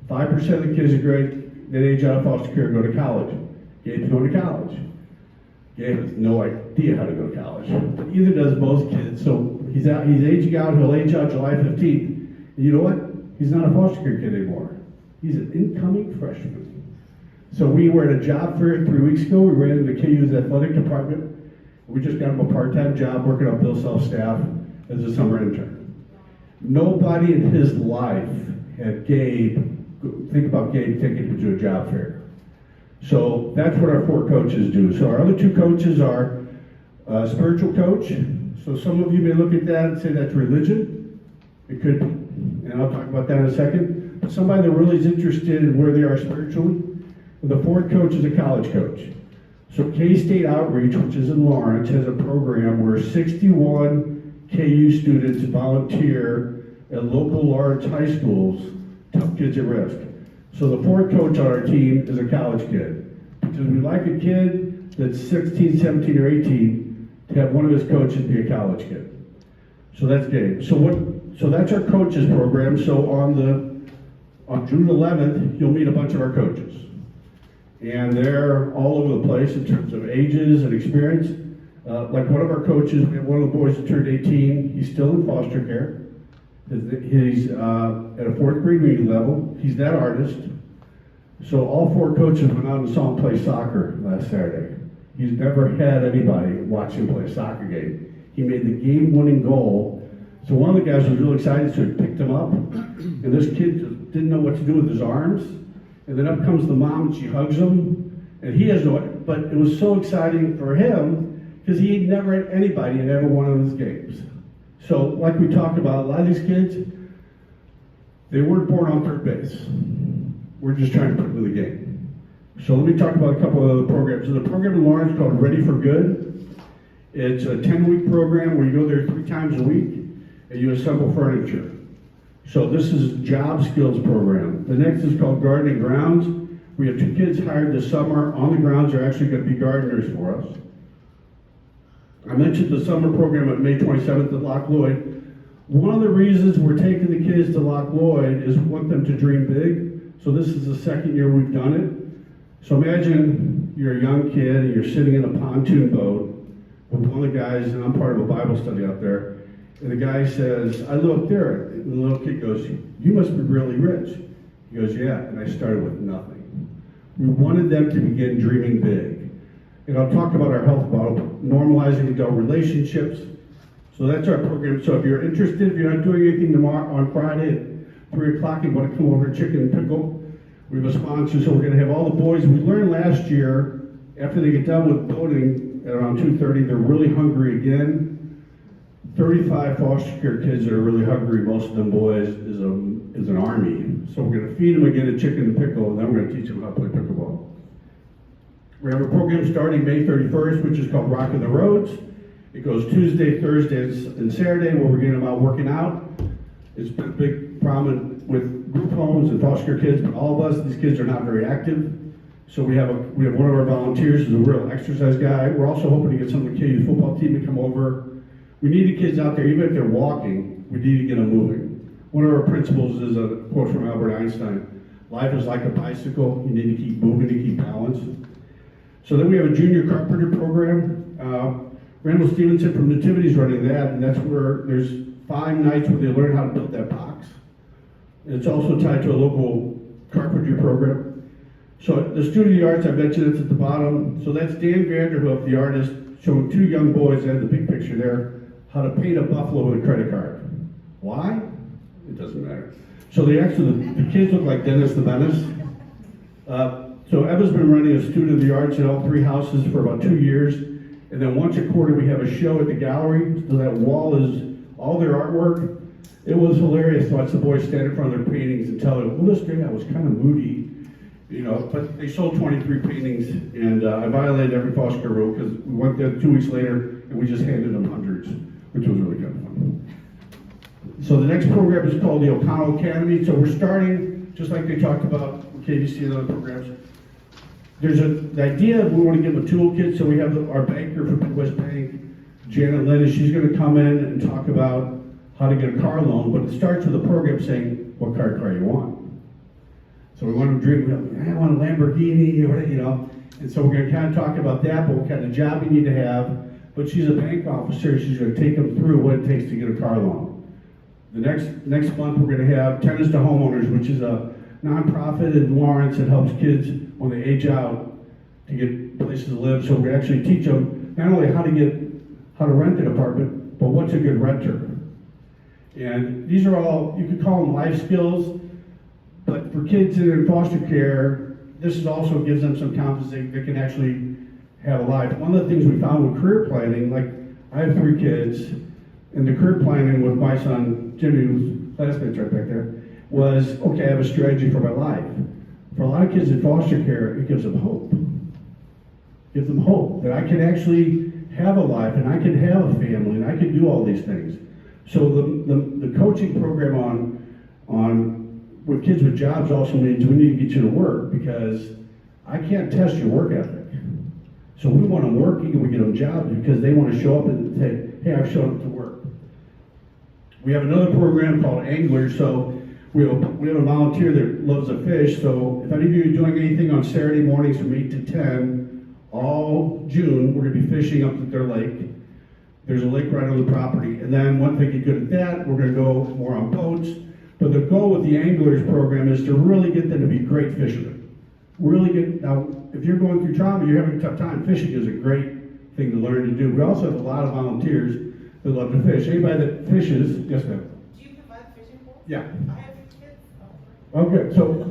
5% of the kids that age out of foster care go to college. Gabe's going to college. Gabe has no idea how to go to college. But either does most kids. So he's aging out. He'll age out July 15th. And you know what? He's not a foster care kid anymore. He's an incoming freshman. So we were at a job fair 3 weeks ago. We ran into KU's athletic department. We just got him a part-time job working on Bill Self staff as a summer intern. Nobody in his life had Gabe, think about Gabe taking him to a job fair. So that's what our 4 coaches do. So our other 2 coaches are a spiritual coach. So some of you may look at that and say that's religion. It could be, and I'll talk about that in a second. But somebody that really is interested in where they are spiritually. The 4th coach is a college coach. So K-State Outreach, which is in Lawrence, has a program where 61 KU students volunteer at local Lawrence high schools to help kids at risk. So the 4th coach on our team is a college kid. Because we like a kid that's 16, 17, or 18 to have one of his coaches be a college kid. So that's Gabe. So that's our coaches program. So on June 11th, you'll meet a bunch of our coaches. And they're all over the place in terms of ages and experience. Like one of our coaches, we have one of the boys that turned 18. He's still in foster care. He's at a 4th grade reading level. He's that artist. So all 4 coaches went out and saw him play soccer last Saturday. He's never had anybody watch him play a soccer game. He made the game-winning goal. So one of the guys was real excited, so he picked him up. And this kid just didn't know what to do with his arms. And then up comes the mom and she hugs him. And he has no, but it was so exciting for him because he had never had anybody in every one of his games. So like we talked about, a lot of these kids, they weren't born on third base. We're just trying to put them in the game. So let me talk about a couple of other programs. There's a program in Lawrence called Ready for Good. It's a 10-week program where you go there 3 times a week and you assemble furniture. So this is job skills program. The next is called Gardening Grounds. We have 2 kids hired this summer on the grounds. They're actually going to be gardeners for us. I mentioned the summer program on May 27th at Loch Lloyd. One of the reasons we're taking the kids to Loch Lloyd is we want them to dream big. So this is the 2nd year we've done it. So imagine you're a young kid and you're sitting in a pontoon boat with one of the guys, and I'm part of a Bible study out there, and the guy says, I live up there. And the little kid goes, you must be really rich. He goes, yeah, and I started with nothing. We wanted them to begin dreaming big. And I'll talk about our health model, normalizing adult relationships. So that's our program. So if you're interested, if you're not doing anything tomorrow on Friday at 3 o'clock, you want to come over to Chicken and Pickle, we have a sponsor. So we're going to have all the boys. We learned last year, after they get done with voting at around 2:30, they're really hungry again. 35 foster care kids that are really hungry, most of them boys, is an army. So we're going to feed them again a chicken and pickle, and then we're going to teach them how to play pickleball. We have a program starting May 31st, which is called Rocking the Roads. It goes Tuesday, Thursday, and Saturday, where we're getting them out working out. It's been a big problem with group homes and foster care kids, but all of us, these kids are not very active. So we have one of our volunteers who's a real exercise guy. We're also hoping to get some of the KU football team to come over. We need the kids out there, even if they're walking, we need to get them moving. One of our principles is a quote from Albert Einstein: life is like a bicycle, you need to keep moving to keep balance. So then we have a junior carpenter program. Randall Stevenson from Nativity is running that, and that's where there's 5 nights where they learn how to build that box. And it's also tied to a local carpentry program. So the Student of the Arts, I mentioned it's at the bottom. So that's Dan Vanderhoof, the artist, showing 2 young boys, I have the big picture there, how to paint a buffalo with a credit card. Why? It doesn't matter. So the kids look like Dennis the Menace. So Eva's been running a Student of the Arts in all 3 houses for about 2 years. And then once a quarter we have a show at the gallery. So that wall is all their artwork. It was hilarious to watch the boys stand in front of their paintings and tell them, well, this day I was kind of moody, you know, but they sold 23 paintings, and I violated every foster care rule because we went there 2 weeks later and we just handed them hundreds, which was really good fun. So the next program is called the O'Connell Academy. So we're starting, just like they talked about in KBC and other programs. There's the idea of we want to give them a toolkit, so we have our banker from Midwest Bank, Janet Lennis, she's going to come in and talk about how to get a car loan, but it starts with a program saying, what car you want? So we want to dream, I want a Lamborghini, or, you know, and so we're going to kind of talk about that, but what kind of job you need to have. But she's a bank officer, she's going to take them through what it takes to get a car loan. The next month we're going to have Tennis to Homeowners, which is a nonprofit in Lawrence that helps kids when they age out to get places to live. So we actually teach them not only how to rent an apartment, but what's a good renter. And these are all, you could call them life skills, but for kids that are in foster care, this is also gives them some confidence they can actually have a life. One of the things we found with career planning, like I have 3 kids, and the career planning with my son, Jimmy, who's classmates right back there, was, okay, I have a strategy for my life. For a lot of kids in foster care, it gives them hope. Gives them hope that I can actually have a life, and I can have a family, and I can do all these things. So the coaching program on with kids with jobs also means we need to get you to work, because I can't test your work ethic. So we want them working and we get them jobs because they want to show up and say, hey, I've shown up to work. We have another program called Anglers. So we have a volunteer that loves to fish. So if any of you are doing anything on Saturday mornings from 8 to 10, all June, we're going to be fishing up at their lake. There's a lake right on the property. And then once they get good at that, we're going to go more on boats. But the goal with the Anglers program is to really get them to be great fishermen. Really good. Now, if you're going through trauma, you're having a tough time, fishing is a great thing to learn to do. We also have a lot of volunteers that love to fish. Anybody that fishes, yes ma'am? Do you provide fishing poles? Yeah. I have kids. Okay, so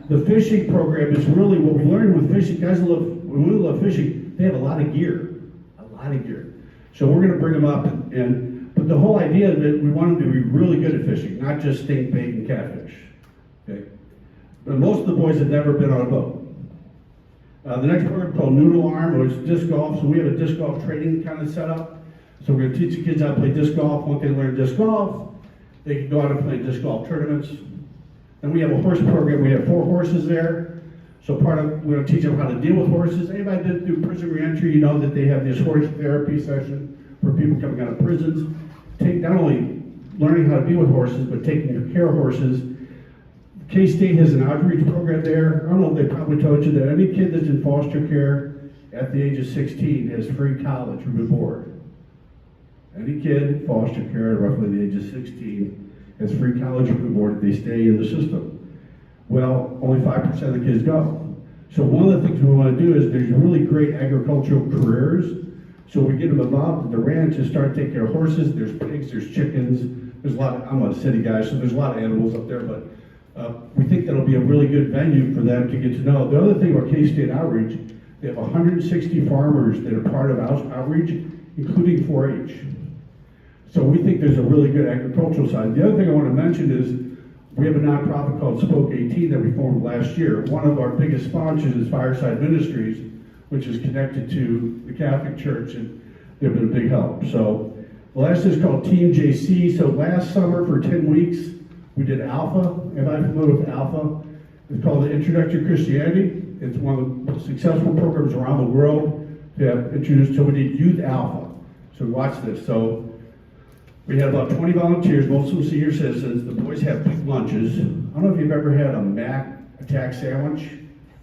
the fishing program is really what we learned with fishing. Guys when we love fishing, they have a lot of gear. So we're gonna bring them up but the whole idea is that we want them to be really good at fishing, not just stink bait and catfish. Okay? But most of the boys have never been on a boat. The next program called Noodle Arm was disc golf. So we have a disc golf training kind of set up. So we're going to teach the kids how to play disc golf. Once they learn disc golf, they can go out and play disc golf tournaments. Then we have a horse program. We have 4 horses there. So we're going to teach them how to deal with horses. Anybody that do prison reentry, you know that they have this horse therapy session for people coming out of prisons. Take not only learning how to deal with horses, but taking care of horses. K-State has an outreach program there. I don't know if they probably told you that any kid that's in foster care at the age of 16 has free college room and board. Any kid in foster care at roughly the age of 16 has free college room and board if they stay in the system. Well, only 5% of the kids go. So one of the things we want to do is there's really great agricultural careers. So we get them involved in the ranch and start taking care of horses. There's pigs, there's chickens. There's a lot of, I'm a city guy, so there's a lot of animals up there, but we think that'll be a really good venue for them to get to know. The other thing about K-State Outreach, they have 160 farmers that are part of outreach, including 4-H. So we think there's a really good agricultural side. The other thing I want to mention is we have a nonprofit called Spoke 18 that we formed last year. One of our biggest sponsors is Fireside Ministries, which is connected to the Catholic Church, and they've been a big help. So the last is called Team JC. So last summer for 10 weeks, we did Alpha. Everybody familiar with Alpha? It's called the Introductory to Christianity. It's one of the most successful programs around the world to have introduced. So we did Youth Alpha. So watch this. So we had about 20 volunteers, most of them senior citizens. The boys have big lunches. I don't know if you've ever had a Mac Attack sandwich.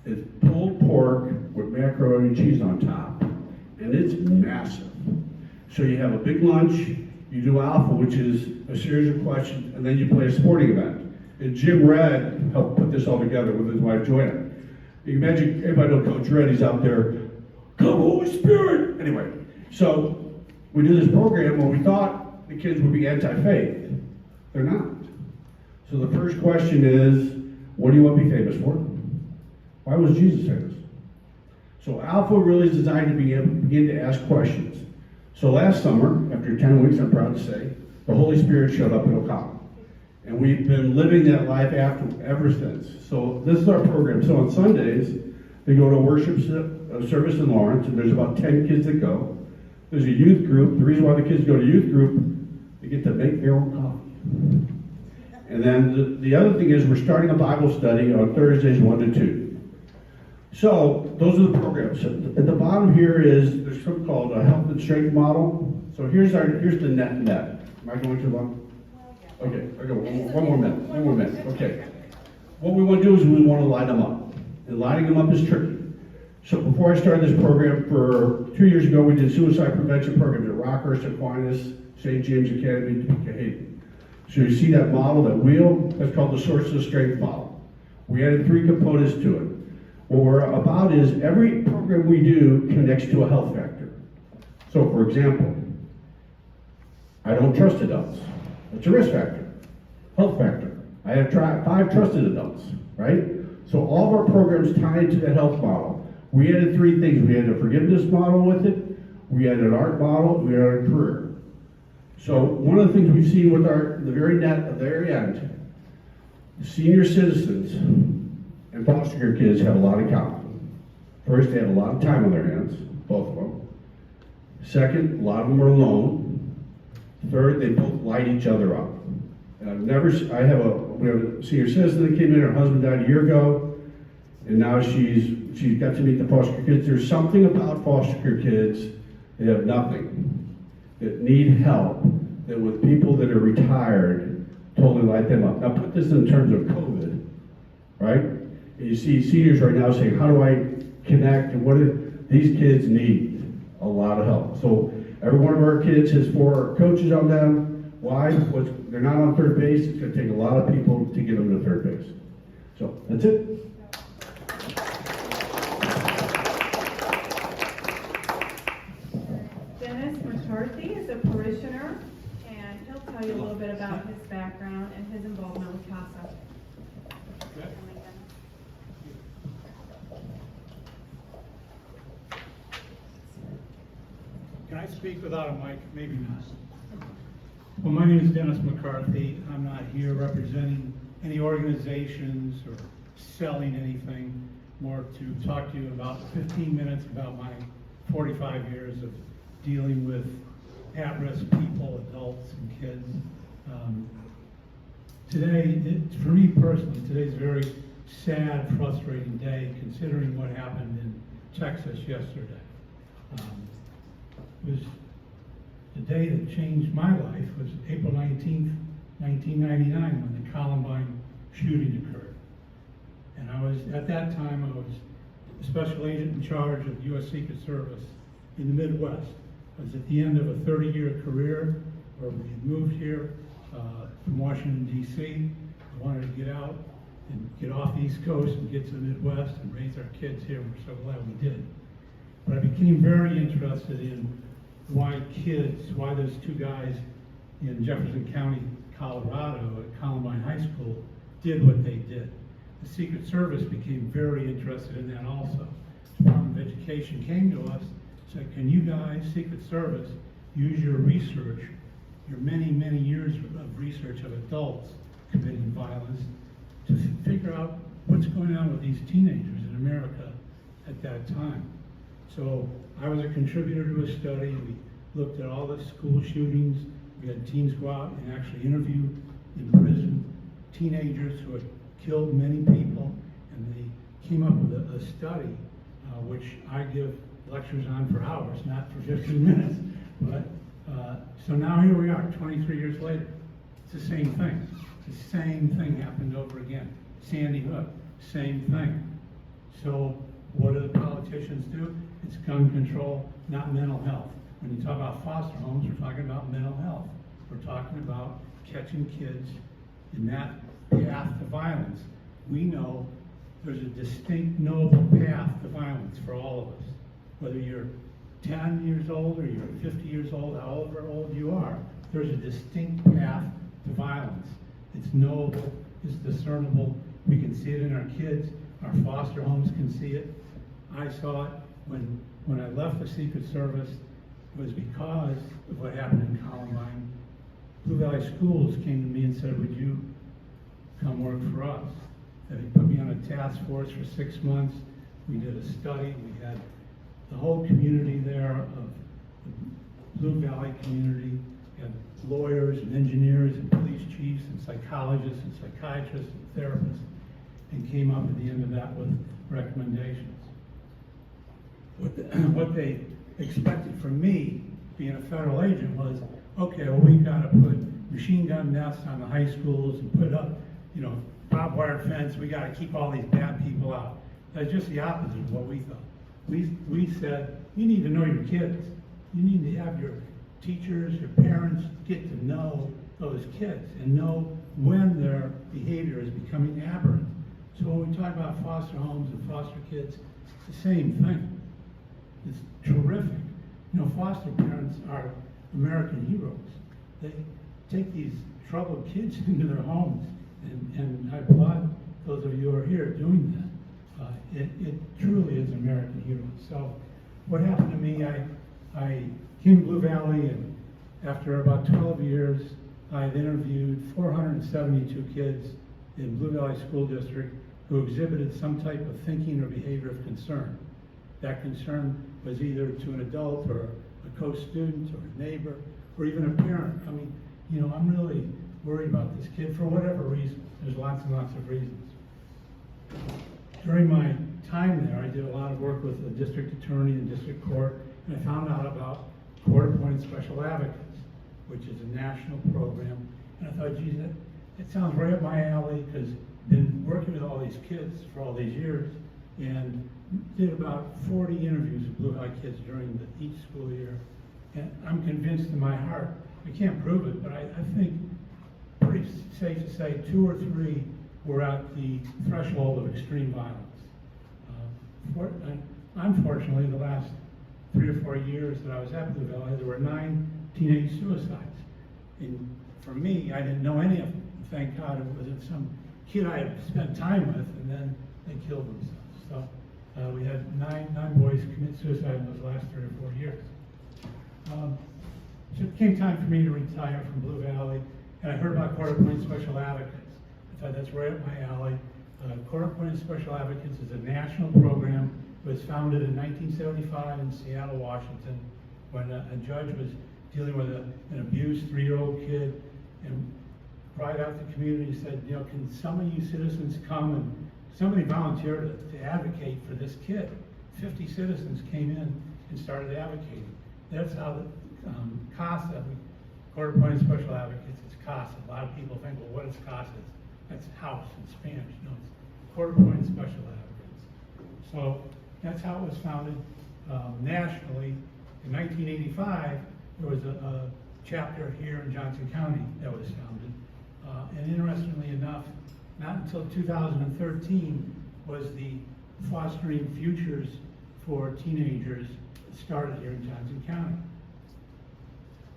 It's pulled pork with macaroni and cheese on top. And it's massive. So you have a big lunch. You do Alpha, which is a series of questions, and then you play a sporting event. And Jim Red helped put this all together with his wife, Joanna. You can imagine, everybody knows Coach Red, he's out there, come Holy Spirit! Anyway, so we did this program where we thought the kids would be anti-faith. They're not. So the first question is, what do you want to be famous for? Why was Jesus famous? So Alpha really is designed to begin to ask questions. So last summer, after 10 weeks, I'm proud to say, the Holy Spirit showed up in Ocala. And we've been living that life ever since. So this is our program. So on Sundays, they go to a worship service in Lawrence, and there's about 10 kids that go. There's a youth group. The reason why the kids go to youth group, they get to make their own coffee. And then the other thing is we're starting a Bible study on Thursdays 1 to 2. So those are the programs. At the bottom here is there's something called a health and strength model. So here's the net. Am I going too long? Okay, one more minute. Okay. What we want to do is we want to line them up. And lining them up is tricky. So before I started this program, for 2 years ago, we did suicide prevention programs at Rockhurst, Aquinas, St. James Academy, Topeka, Hayden. So you see that model, that wheel? That's called the Sources of Strength model. We added 3 components to it. What we're about is every program we do connects to a health factor. So for example, I don't trust adults. It's a risk factor, health factor. I have 5 trusted adults, right? So all of our programs tie into that health model. We added 3 things. We added a forgiveness model with it, we added an art model, we added a career. So one of the things we've seen with the very end, senior citizens and foster care kids have a lot in common. First, they have a lot of time on their hands, both of them. Second, a lot of them are alone. Third, they both light each other up. And we have a senior citizen that came in, her husband died a year ago, and now she's got to meet the foster care kids. There's something about foster care kids that have nothing, that need help, that with people that are retired, totally light them up. Now put this in terms of COVID, right? And you see seniors right now saying, how do I connect, and what do these kids need? A lot of help. So every one of our kids has 4 coaches on them. Why? Because they're not on third base. It's going to take a lot of people to get them to third base. So that's it. Dennis McCarthy is a parishioner, and he'll tell you a little bit about his background and his involvement with CASA. Can I speak without a mic? Maybe not. Well, my name is Dennis McCarthy. I'm not here representing any organizations or selling anything, more to talk to you about 15 minutes about my 45 years of dealing with at-risk people, adults and kids. Today, for me personally, today's a very sad, frustrating day considering what happened in Texas yesterday. It was the day that changed my life was April 19th, 1999, when the Columbine shooting occurred. And at that time, I was a special agent in charge of the U.S. Secret Service in the Midwest. I was at the end of a 30-year career where we had moved here from Washington, D.C. I wanted to get out and get off the East Coast and get to the Midwest and raise our kids here. We're so glad we did. But I became very interested in why those 2 guys in Jefferson County, Colorado at Columbine High School did what they did. The Secret Service became very interested in that also. The Department of Education came to us, said, can you guys, Secret Service, use your research, your many, many years of research of adults committing violence to figure out what's going on with these teenagers in America at that time. So I was a contributor to a study. We looked at all the school shootings. We had teams go out and actually interview in prison teenagers who had killed many people, and they came up with a study, which I give lectures on for hours, not for 15 minutes. But so now here we are, 23 years later. It's the same thing. The same thing happened over again. Sandy Hook, same thing. So what do the politicians do? It's gun control, not mental health. When you talk about foster homes, we're talking about mental health. We're talking about catching kids in that path to violence. We know there's a distinct, knowable path to violence for all of us. Whether you're 10 years old or you're 50 years old, however old you are, there's a distinct path to violence. It's knowable, it's discernible. We can see it in our kids. Our foster homes can see it. I saw it when I left the Secret Service. It was because of what happened in Columbine. Blue Valley Schools came to me and said, would you come work for us? They put me on a task force for 6 months. We did a study. We had the whole community there of the Blue Valley community. We had lawyers and engineers and police chiefs and psychologists and psychiatrists and therapists, and came up at the end of that with recommendations. What they expected from me, being a federal agent, was, okay, well, we've got to put machine gun nests on the high schools and put up, barbed wire fence. We got to keep all these bad people out. That's just the opposite of what we thought. We said, you need to know your kids. You need to have your teachers, your parents get to know those kids and know when their behavior is becoming aberrant. So we talk about foster homes and foster kids, it's the same thing. It's terrific. You know, foster parents are American heroes. They take these troubled kids into their homes, and I applaud those of you who are here doing that. It truly is American heroes. So what happened to me, I came to Blue Valley, and after about 12 years, I had interviewed 472 kids in Blue Valley School District who exhibited some type of thinking or behavior of concern. That concern was either to an adult or a co-student or a neighbor or even a parent. I mean, you know, I'm really worried about this kid for whatever reason. There's lots and lots of reasons. During my time there, I did a lot of work with the district attorney and district court, and I found out about court-appointed special advocates, which is a national program. And I thought, geez, it sounds right up my alley, because I've been working with all these kids for all these years, and did about 40 interviews with Blue Valley kids during each school year. And I'm convinced in my heart, I can't prove it, but I think pretty safe to say 2 or 3 were at the threshold of extreme violence. Unfortunately, the last 3 or 4 years that I was at Blue Valley, there were 9 teenage suicides. And for me, I didn't know any of them. Thank God it wasn't some kid I had spent time with, and then they killed themselves. So we had 9 boys commit suicide in those last 3 or 4 years. So it came time for me to retire from Blue Valley, and I heard about court-appointed special advocates. I thought that's right up my alley. Court-appointed special advocates is a national program. It was founded in 1975 in Seattle, Washington, when a judge was dealing with an abused 3-year-old kid, and cried out to the community, said, you know, can some of you citizens come? And somebody volunteered to advocate for this kid. 50 citizens came in and started advocating. That's how the CASA, Court-Appointed Special Advocates, it's CASA. A lot of people think, well, what is CASA? That's house in Spanish. No, it's Court-Appointed Special Advocates. So that's how it was founded nationally. In 1985, there was a chapter here in Johnson County that was founded. And interestingly enough, not until 2013 was the Fostering Futures for Teenagers started here in Johnson County.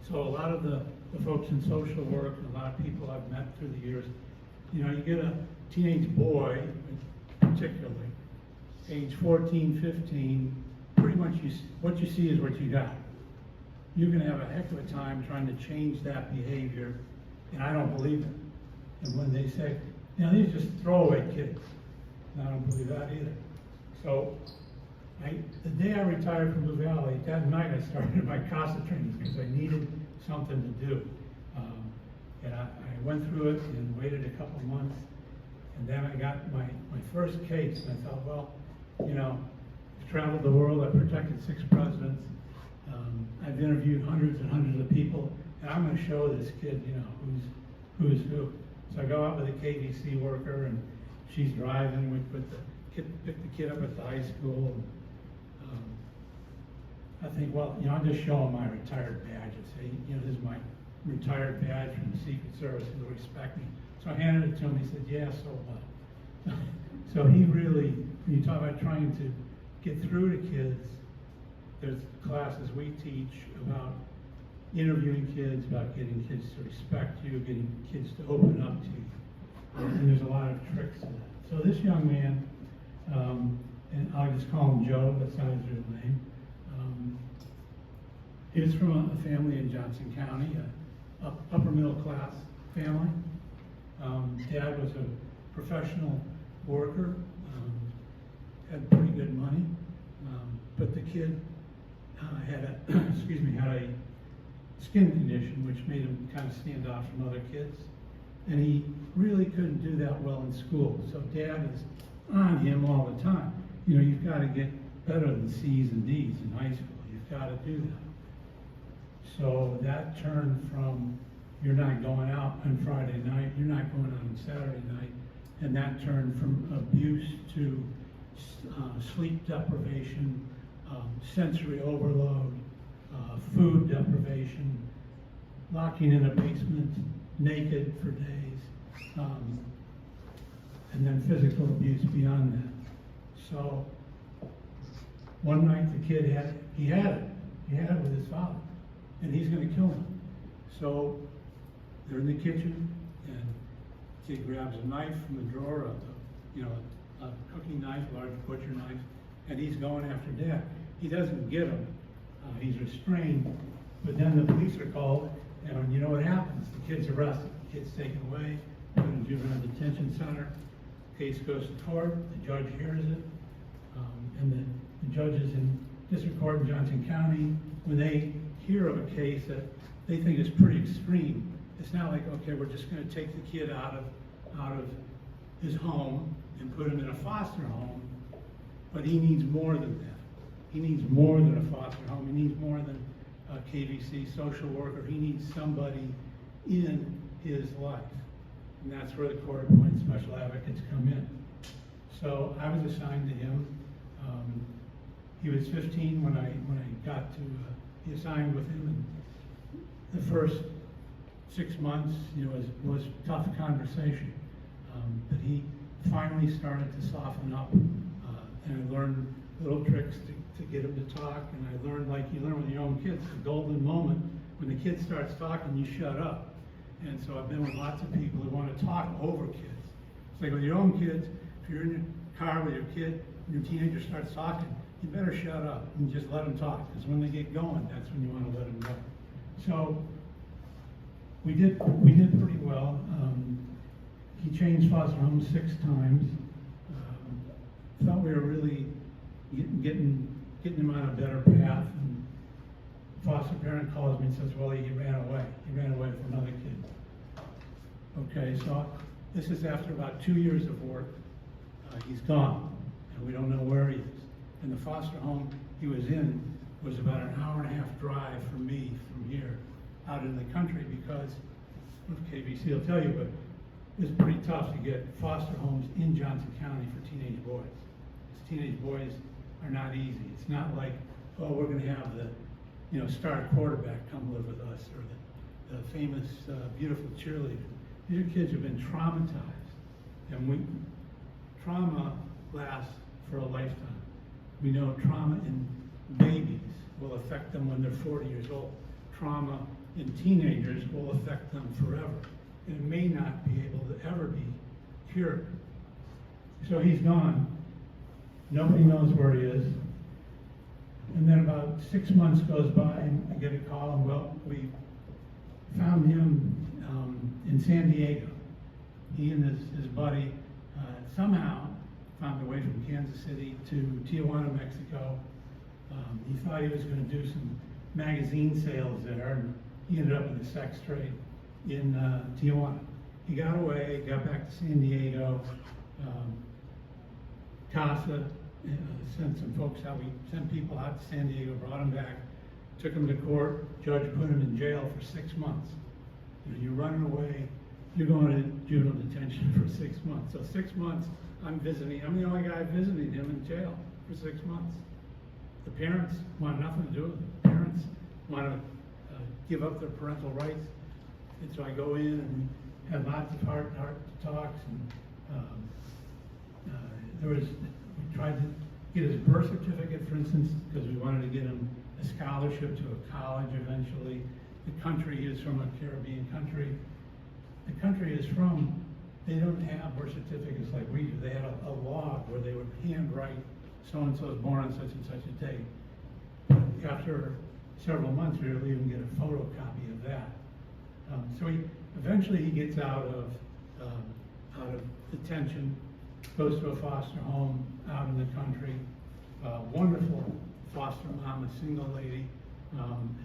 So a lot of the folks in social work, and a lot of people I've met through the years, you know, you get a teenage boy, particularly, age 14, 15, pretty much what you see is what you got. You're going to have a heck of a time trying to change that behavior, and I don't believe it. And when they say, you know, these are just throwaway kids, and I don't believe that either. So the day I retired from Blue Valley, that night I started my CASA training because I needed something to do. And I went through it and waited a couple of months, and then I got my first case, and I thought, well, you know, I've traveled the world, I've protected 6 presidents, I've interviewed hundreds and hundreds of people, and I'm going to show this kid, you know, who's who. So I go out with a KVC worker, and she's driving. We pick the kid up at the high school. And, I think, well, you know, I'll just show him my retired badge and say, you know, this is my retired badge from the Secret Service. He'll respect me. So I handed it to him. He said, yeah, so what? So he really, when you talk about trying to get through to kids, there's classes we teach about interviewing kids, about getting kids to respect you, getting kids to open up to you. And there's a lot of tricks to that. So this young man, and I'll just call him Joe, that's not his real name. He was from a family in Johnson County, a upper middle class family. Dad was a professional worker, had pretty good money, but the kid had a skin condition which made him kind of stand out from other kids, and he really couldn't do that well in school. So Dad is on him all the time. You know, you've got to get better than C's and D's in high school. You've got to do that. So that turned from you're not going out on Friday night, you're not going out on Saturday night, and that turned from abuse to sleep deprivation, sensory overload, food deprivation, locking in a basement naked for days. and then physical abuse beyond that. So, one night the kid had it with his father, and he's gonna kill him. So, they're in the kitchen, and the kid grabs a knife from the drawer of a cooking knife, large butcher knife, and he's going after Dad. He doesn't get him, he's restrained, but then the police are called, and you know what happens? The kid's arrested, the kid's taken away, put in a juvenile detention center, case goes to court, the judge hears it, and the judges in district court in Johnson County, when they hear of a case that they think is pretty extreme, it's not like, okay, we're just gonna take the kid out of his home and put him in a foster home, but he needs more than that. He needs more than a foster home, he needs more than a KVC social worker, he needs somebody in his life. And that's where the court-appointed special advocates come in. So I was assigned to him. He was 15 when I got to be assigned with him. And the first 6 months, was tough conversation. But he finally started to soften up, and I learned little tricks to get him to talk. And I learned, like you learn with your own kids, the golden moment when the kid starts talking, you shut up. And so I've been with lots of people who want to talk over kids. It's like with your own kids, if you're in your car with your kid and your teenager starts talking, you better shut up and just let them talk, because when they get going, that's when you want to let them go. So we did pretty well. He changed foster homes 6 times. Thought we were really getting him on a better path. And foster parent calls me and says, well, he ran away. He ran away with another kid. Okay, so this is after about 2 years of work. He's gone, and we don't know where he is. And the foster home he was in was about an hour-and-a-half drive from me from here out in the country, because KVC will tell you, but it's pretty tough to get foster homes in Johnson County for teenage boys. Because teenage boys are not easy. It's not like, oh, we're going to have the star quarterback come live with us, or the famous, beautiful cheerleader. These are kids who've been traumatized, and trauma lasts for a lifetime. We know trauma in babies will affect them when they're 40 years old. Trauma in teenagers will affect them forever. And it may not be able to ever be cured. So he's gone. Nobody knows where he is. And then about 6 months goes by, and I get a call, and well, we found him in San Diego. He and his buddy somehow found their way from Kansas City to Tijuana, Mexico. He thought he was going to do some magazine sales there, and he ended up in the sex trade in Tijuana. He got away, got back to San Diego. CASA sent some folks out. We sent people out to San Diego, brought him back, took him to court. Judge put him in jail for 6 months. You're running away, you're going to juvenile detention for 6 months. So 6 months, I'm the only guy visiting him in jail for 6 months. The parents want nothing to do with it. The parents want to give up their parental rights. And so I go in and have lots of heart talks. And we tried to get his birth certificate, for instance, because we wanted to get him a scholarship to a college eventually. The country he is from, a Caribbean country. The country is from, they don't have birth certificates like we do. They had a log where they would handwrite so-and-so is born on such and such a date. But after several months, we were able to even get a photocopy of that. So eventually he gets out of detention, goes to a foster home out in the country. Wonderful foster mom, a single lady,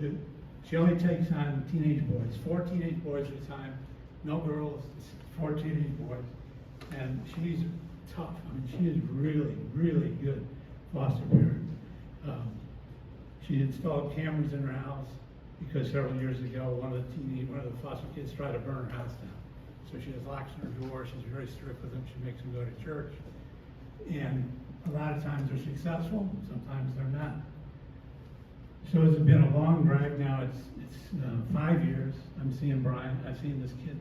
who she only takes on teenage boys, 4 teenage boys at a time, no girls, 4 teenage boys, and she's tough. I mean, she is really, really good foster parent. She installed cameras in her house because several years ago, one of the foster kids tried to burn her house down. So she has locks on her door. She's very strict with them. She makes them go to church. And a lot of times they're successful, sometimes they're not. So it's been a long drag now. It's 5 years. I'm seeing Brian. I've seen this kid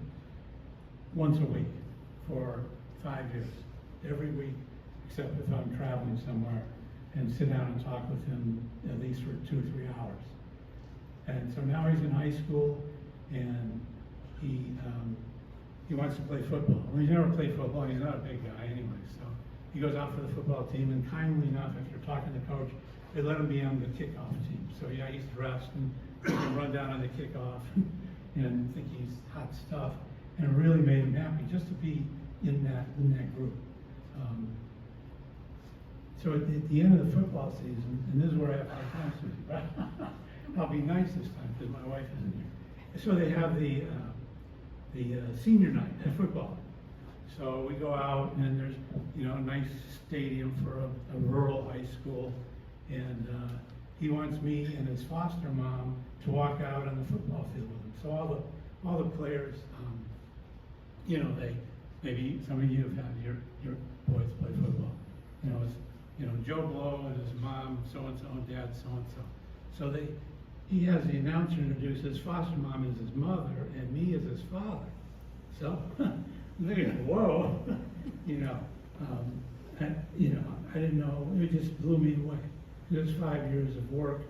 once a week for 5 years, every week, except if I'm traveling somewhere, and sit down and talk with him at least for 2 or 3 hours. And so now he's in high school, and he wants to play football. Well, he's never played football. He's not a big guy anyway, so he goes out for the football team, and kindly enough, after talking to the coach, they let him be on the kickoff team. So yeah, he's dressed and he can run down on the kickoff and think he's hot stuff. And it really made him happy just to be in that group. So at the end of the football season, and this is where I have my time, Susie, right? I'll be nice this time because my wife isn't here. So they have the senior night at football. So we go out, and there's, a nice stadium for a rural high school, and he wants me and his foster mom to walk out on the football field with him. So all the players, maybe some of you have had your boys play football. It's Joe Blow and his mom, so and so, and dad, so and so. So he has the announcer introduce his foster mom as his mother and me as his father. So they go, whoa, I didn't know. It just blew me away. It was 5 years of work,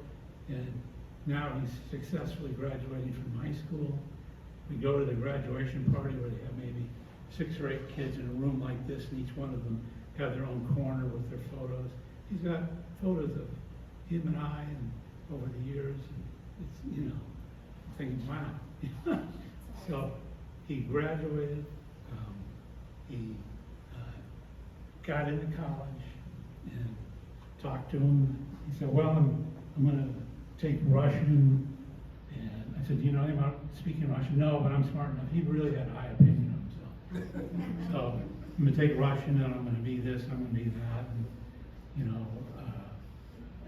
and now he's successfully graduating from high school. We go to the graduation party where they have maybe 6 or 8 kids in a room like this, and each one of them have their own corner with their photos. He's got photos of him and I, and over the years, and it's, thinking, wow. So he graduated, he got into college, and talked to him. He said, well, I'm going to take Russian. And I said, do you know anything about speaking Russian? No, but I'm smart enough. He really had a high opinion of himself. So I'm going to take Russian, and I'm going to be this, I'm going to be that. And,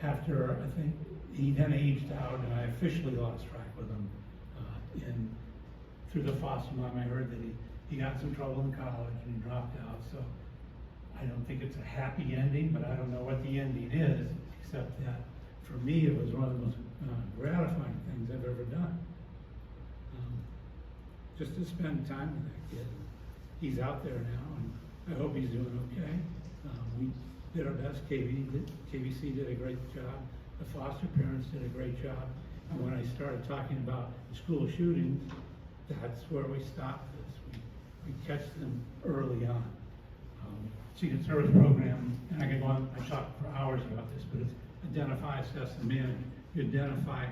after, I think, he then aged out, and I officially lost track with him. And through the foster mom, I heard that he got in some trouble in college, and he dropped out. So I don't think it's a happy ending, but I don't know what the ending is, except that for me, it was one of the most gratifying things I've ever done. Just to spend time with that kid. He's out there now, and I hope he's doing okay. We did our best. KBC did a great job. The foster parents did a great job. And when I started talking about the school shootings, that's where we stopped this. We catch them early on. Secret Service program, and I could go on, I talk for hours about this, but it's identify, assess, and manage. You identify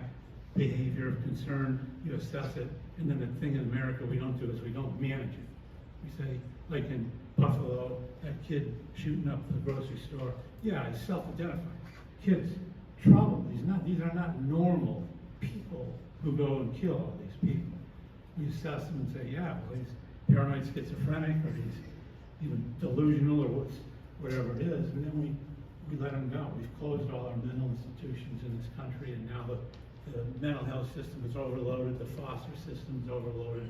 behavior of concern, you assess it, and then the thing in America we don't do is we don't manage it. We say, like in Buffalo, that kid shooting up the grocery store, yeah, he's self-identified. Kids, trouble, these are not normal people who go and kill all these people. We assess them and say, yeah, well, he's paranoid schizophrenic, or he's even delusional, or whatever it is, and then we let them go. We've closed all our mental institutions in this country, and now the mental health system is overloaded, the foster system is overloaded,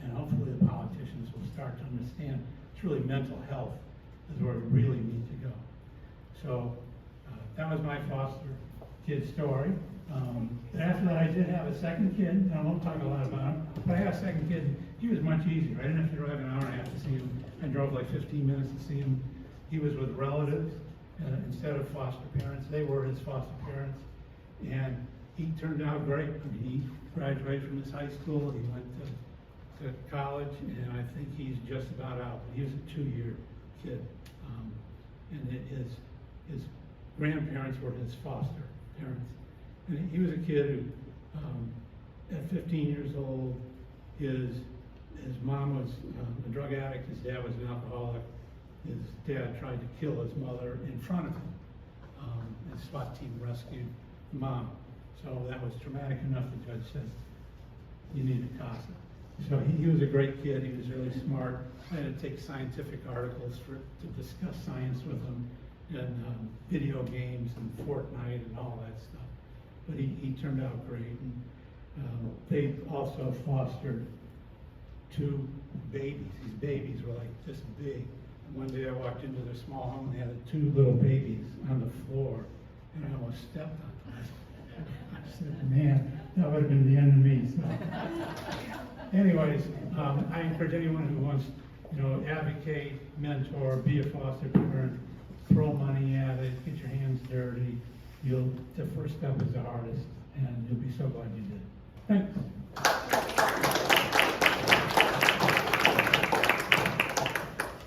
and hopefully the politicians will start to understand it's really mental health is where we really need to go. So that was my foster kid story. After that, I did have a second kid, and I won't talk a lot about him, but I had a second kid. He was much easier. I didn't have to drive an hour and a half to see him. I drove like 15 minutes to see him. He was with relatives instead of foster parents. They were his foster parents, and he turned out great. I mean, he graduated from his high school. He went to college, and I think he's just about out. He was a 2-year kid, and his grandparents were his foster parents. And he was a kid who, at 15 years old, his mom was a drug addict, his dad was an alcoholic. His dad tried to kill his mother in front of him. The SWAT team rescued the mom. So that was traumatic enough, the judge said, you need a CASA. So he was a great kid, he was really smart. I had to take scientific articles to discuss science with him, and video games and Fortnite and all that stuff. But he turned out great. And they also fostered 2 babies. These babies were like this big. And one day I walked into their small home and they had 2 little babies on the floor, and I almost stepped on them. I said, man, that would have been the end of me. So. Anyways, I encourage anyone who wants advocate, mentor, be a foster parent, throw money at it, get your hands dirty. The first step is the hardest, and you'll be so glad you did. Thanks.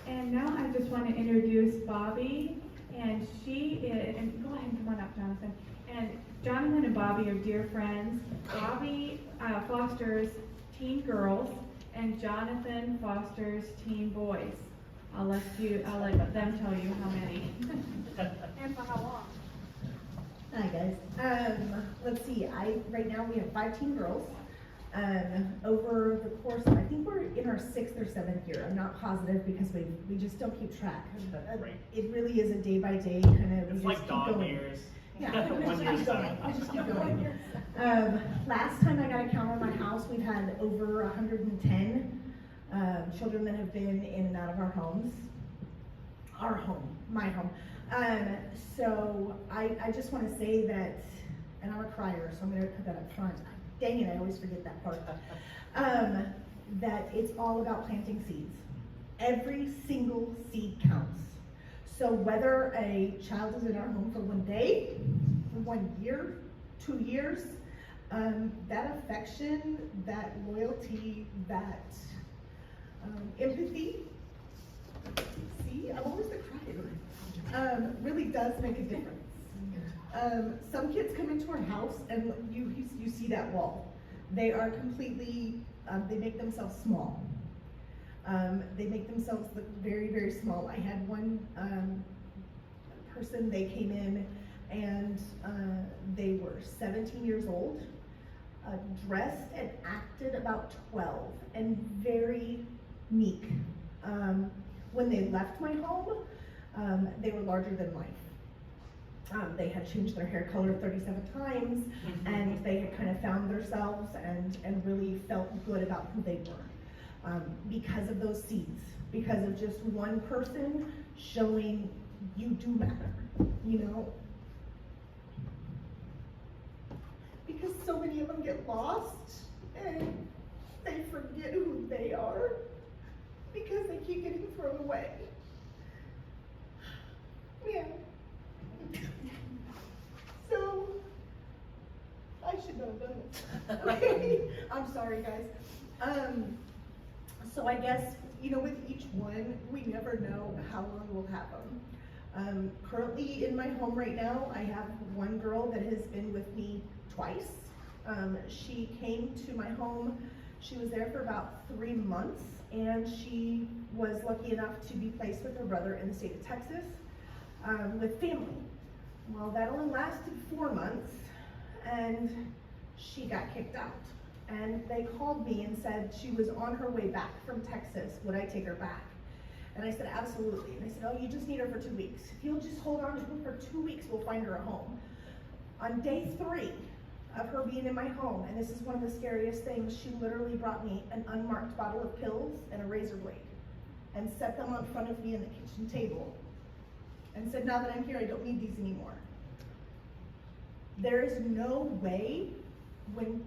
And now I just want to introduce Bobby, and she is, and go ahead and come on up, Jonathan. And Jonathan and Bobby are dear friends. Bobby fosters teen girls, and Jonathan fosters teen boys. I'll let them tell you how many. And for how long? Hi guys. Let's see. Right now we have 5 teen girls. Over the course of, I think we're in our 6th or 7th year. I'm not positive because we just don't keep track. Right. It really is a day by day kind of. It's like dog years. Yeah, we One just year's keep going. time. We just keep going. Last time I got a count on my house, we've had over 110 children that have been in and out of our homes. Our home, my home. So I just want to say that, and I'm a crier, so I'm going to put that up front. Dang it, I always forget that part. That it's all about planting seeds. Every single seed counts. So whether a child is in our home for 1 day, for 1 year, 2 years, that affection, that loyalty, that empathy, see, I'm always the crier, really does make a difference. Some kids come into our house and you see that wall. They are completely, they make themselves small. They make themselves look very, very small. I had one person, they came in and they were 17 years old, dressed and acted about 12, and very meek. When they left my home, they were larger than life. They had changed their hair color 37 times, and they had kind of found themselves and really felt good about who they were. Because of those seeds, because of just one person showing you do matter, you know? Because so many of them get lost and they forget who they are because they keep getting thrown away. Yeah. So, I should not have done this. I'm sorry, guys. So I guess, with each one, we never know how long we'll have them. Currently in my home right now, I have one girl that has been with me twice. She came to my home, she was there for about 3 months, and she was lucky enough to be placed with her brother in the state of Texas with family. Well, that only lasted 4 months, and she got kicked out. And they called me and said she was on her way back from Texas. Would I take her back? And I said, absolutely. And they said, oh, you just need her for 2 weeks. If you'll just hold on to her for 2 weeks, we'll find her a home. On day 3 of her being in my home, and this is one of the scariest things, she literally brought me an unmarked bottle of pills and a razor blade and set them in front of me in the kitchen table and said, now that I'm here, I don't need these anymore. There is no way, when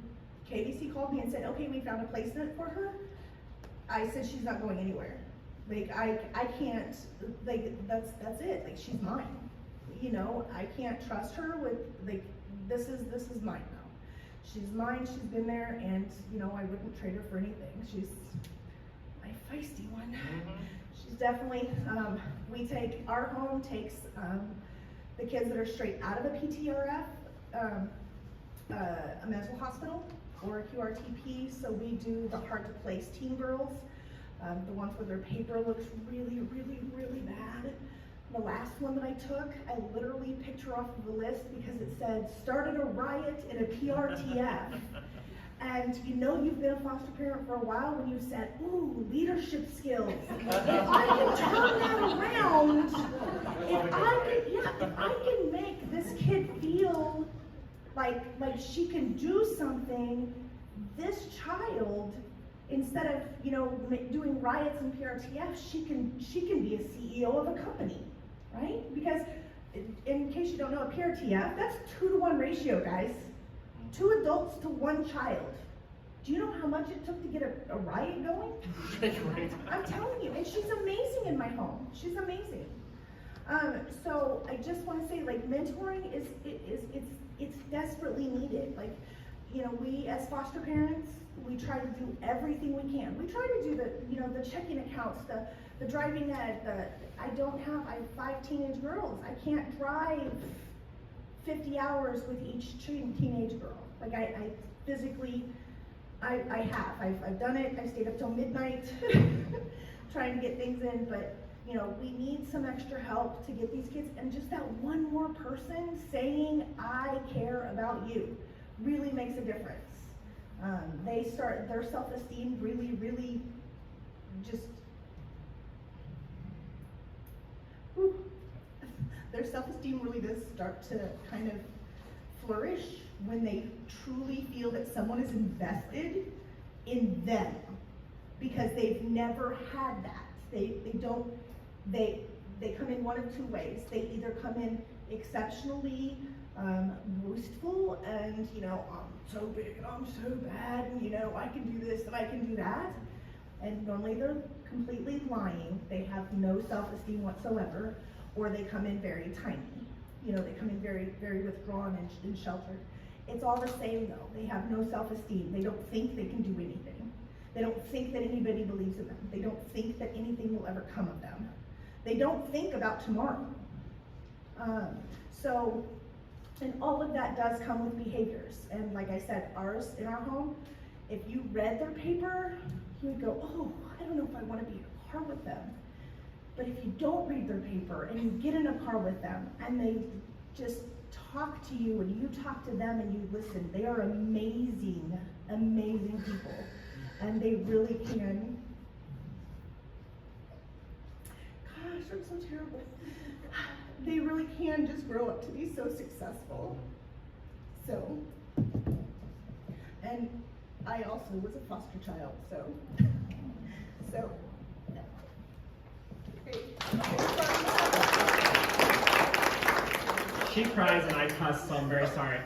KBC called me and said, okay, we found a placement for her, I said she's not going anywhere. Like, I can't, like, that's it, like, she's mine. I can't trust her with, like, this is mine now. She's mine, she's been there, and, I wouldn't trade her for anything. She's my feisty one. She's definitely, our home takes the kids that are straight out of a PTRF, a mental hospital, or a QRTP, so we do the hard to place teen girls, the ones where their paper looks really, really, really bad. The last one that I took, I literally picked her off of the list because it said, started a riot in a PRTF. And you've been a foster parent for a while when you said, ooh, leadership skills. If I can turn that around, if I can make this kid feel like she can do something, this child, instead of doing riots in PRTF, she can be a CEO of a company, right? Because in case you don't know, a PRTF, that's 2-to-1 ratio, guys. 2 adults to 1 child. Do you know how much it took to get a riot going? I'm telling you, and she's amazing in my home. She's amazing. So I just want to say, like, mentoring it's desperately needed. Like, you know, we as foster parents, we try to do everything we can. We try to do the checking accounts, the driving ed, I have 5 teenage girls. I can't drive 50 hours with each teenage girl. Like, I physically, I've done it. I stayed up till midnight trying to get things in, but you know, we need some extra help to get these kids, and just that one more person saying, I care about you, really makes a difference. Their self-esteem really just, their self-esteem really does start to kind of flourish when they truly feel that someone is invested in them, because they've never had that. They come in one of two ways. They either come in exceptionally boastful and, you know, I'm so big and I'm so bad and, you know, I can do this and I can do that. And normally they're completely lying. They have no self-esteem whatsoever, or they come in very tiny. You know, they come in very, very withdrawn and sheltered. It's all the same though. They have no self-esteem. They don't think they can do anything. They don't think that anybody believes in them. They don't think that anything will ever come of them. They don't think about tomorrow. And all of that does come with behaviors. And like I said, ours in our home, if you read their paper, you would go, oh, I don't know if I want to be in a car with them. But if you don't read their paper and you get in a car with them and they just talk to you and you talk to them and you listen, they are amazing, amazing people. And they really can, gosh, I'm so terrible. They really can just grow up to be so successful. So, and I also was a foster child, so. She cries and I cuss, so I'm very sorry.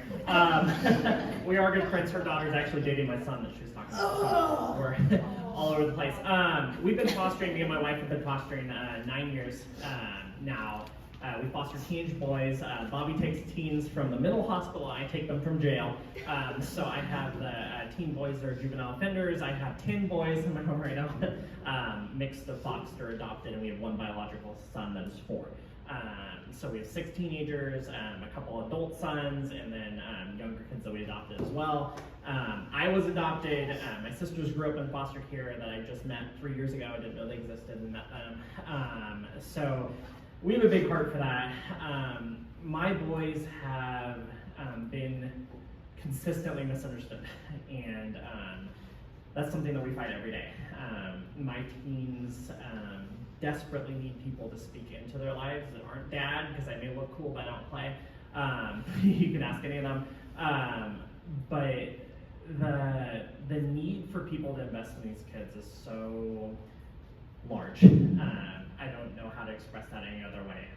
We are good friends. Her daughter's actually dating my son that she was talking about. So we're all over the place. We've been fostering, me and my wife have been fostering 9 years now. We foster teenage boys. Bobby takes teens from the mental hospital. I take them from jail. So I have the teen boys that are juvenile offenders. I have 10 boys in my home right now, mixed of foster, adopted, and we have 1 biological son that is 4. So we have 6 teenagers, a couple adult sons, and then younger kids that we adopted as well. I was adopted. My sisters grew up in foster care that I just met 3 years ago. I didn't know they existed and met them. So we have a big heart for that. My boys have been consistently misunderstood, and that's something that we fight every day. My teens desperately need people to speak into their lives that aren't dad, because I may look cool but I don't play. You can ask any of them. But the need for people to invest in these kids is so large. I don't know how to express that any other way.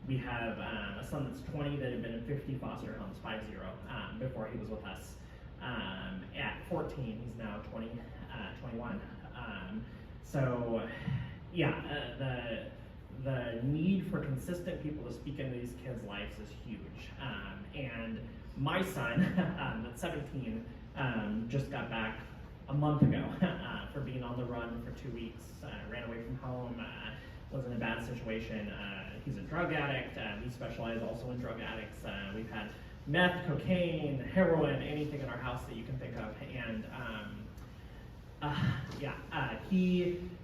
We have a son that's 20 that had been in 50 foster homes, 50, before he was with us. At 14, he's now 21. So, yeah, the need for consistent people to speak into these kids' lives is huge. And my son, that's 17, just got back a month ago for being on the run for 2 weeks. Ran away from home, was in a bad situation. He's a drug addict. We specialize also in drug addicts. We've had meth, cocaine, heroin, anything in our house that you can think of. And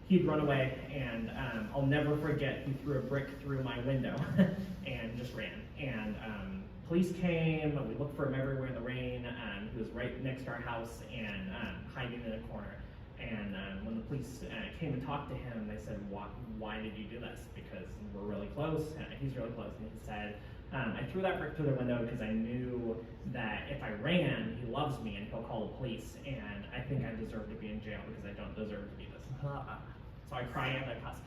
he'd run away, and I'll never forget, he threw a brick through my window and just ran. And police came, we looked for him everywhere in the rain. He was right next to our house and hiding in a corner. And when the police came and talked to him, they said, why did you do this? Because we're really close, he's really close. And he said, I threw that brick through the window because I knew that if I ran, he loves me and he'll call the police, and I think I deserve to be in jail because I don't deserve to be this. So I cry and I cuss.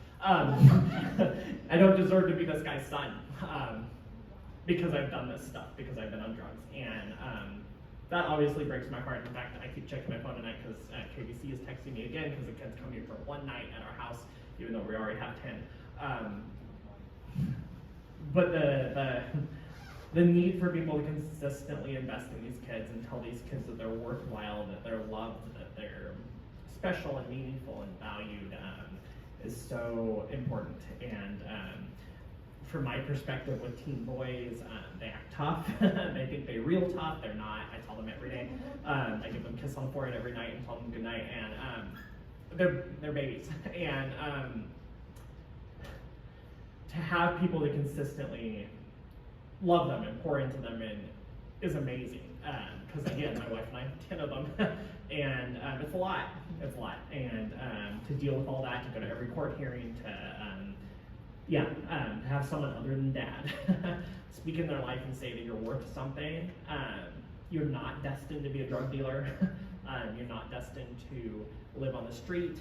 I don't deserve to be this guy's son because I've done this stuff, because I've been on drugs. And that obviously breaks my heart. In fact, I keep checking my phone tonight because KBC is texting me again because the kids come here for one night at our house, even though we already have 10. But the need for people to consistently invest in these kids and tell these kids that they're worthwhile, that they're loved, that they're special and meaningful and valued is so important. And from my perspective with teen boys, they act tough. They think they're real tough. They're not. I tell them every day. I give them a kiss on the forehead every night and tell them good night. And they're babies. And to have people that consistently love them and pour into them is amazing. Because again, my wife and I have 10 of them, and it's a lot. It's a lot. And to deal with all that, to go to every court hearing, to have someone other than dad speak in their life and say that you're worth something. You're not destined to be a drug dealer. You're not destined to live on the street.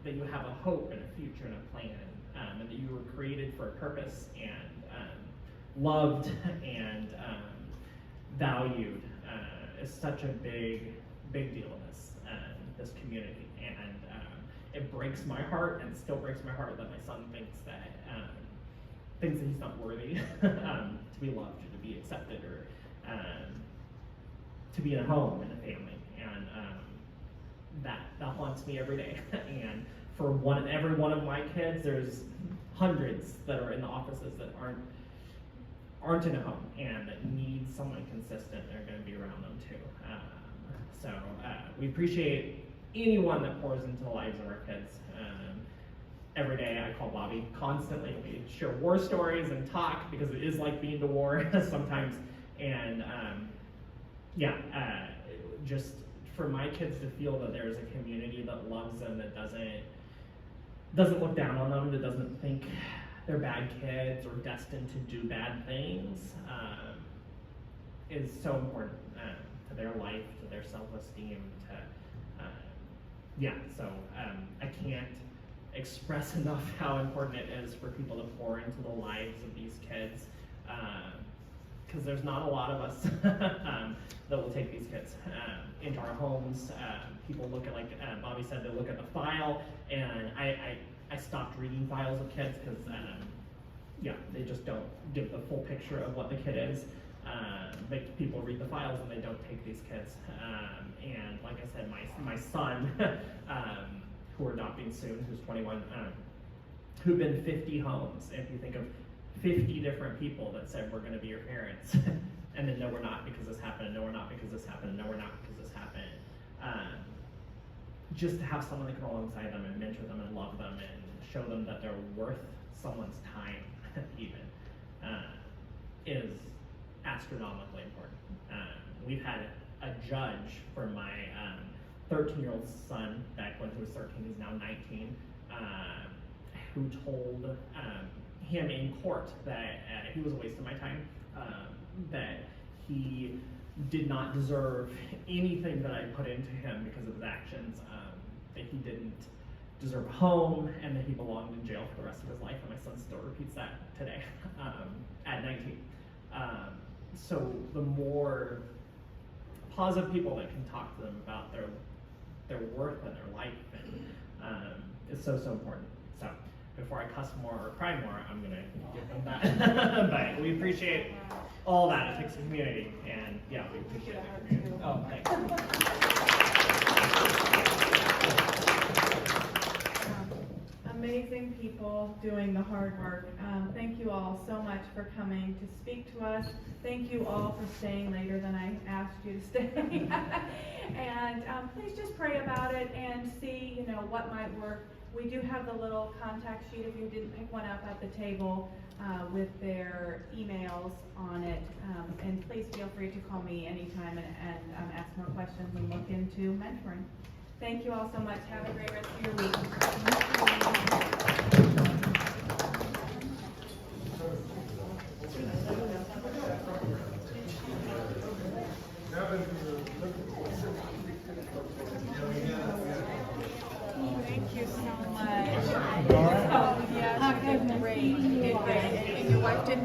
That you have a hope and a future and a plan, and that you were created for a purpose and loved and valued is such a big deal in this community. And it breaks my heart, and it still breaks my heart that my son thinks that he's not worthy to be loved or to be accepted or to be in a home and a family. And that haunts me every day. And for every one of my kids, there's hundreds that are in the offices that aren't in a home and that need someone consistent. They're going to be around them too. So we appreciate anyone that pours into the lives of our kids. Every day I call Bobby constantly. We share war stories and talk because it is like being to war sometimes. And just for my kids to feel that there's a community that loves them, that doesn't look down on them, that doesn't think they're bad kids or destined to do bad things, is so important to their life, to their self-esteem, I can't express enough how important it is for people to pour into the lives of these kids, because there's not a lot of us that will take these kids into our homes. People look at, like Bobby said, they look at the file, and I stopped reading files of kids because they just don't give the full picture of what the kid is. People read the files and they don't take these kids. And like I said, my son, who we're adopting soon, who's 21, who've been 50 homes. If you think of 50 different people that said, we're going to be your parents, and then no, we're not because this happened, and no, we're not because this happened, and no, we're not because this happened. Just to have someone that can roll alongside them and mentor them and love them and show them that they're worth someone's time even is astronomically important. We've had a judge for my 13-year-old son, back when he was 13, he's now 19, who told him in court that he was a waste of my time, that he did not deserve anything that I put into him because of his actions, that he didn't deserve a home, and that he belonged in jail for the rest of his life, and my son still repeats that today, at 19. So the more positive people that can talk to them about their worth and their life, and is so important. So before I cuss more or cry more, I'm gonna give them that. But we appreciate all that. It takes a community, and we appreciate the community. Oh, thanks. Amazing people doing the hard work. Thank you all so much for coming to speak to us. Thank you all for staying later than I asked you to stay. And please just pray about it and see, what might work. We do have the little contact sheet if you didn't pick one up at the table with their emails on it. And please feel free to call me anytime and ask more questions and look into mentoring. Thank you all so much. Have a great rest of your week.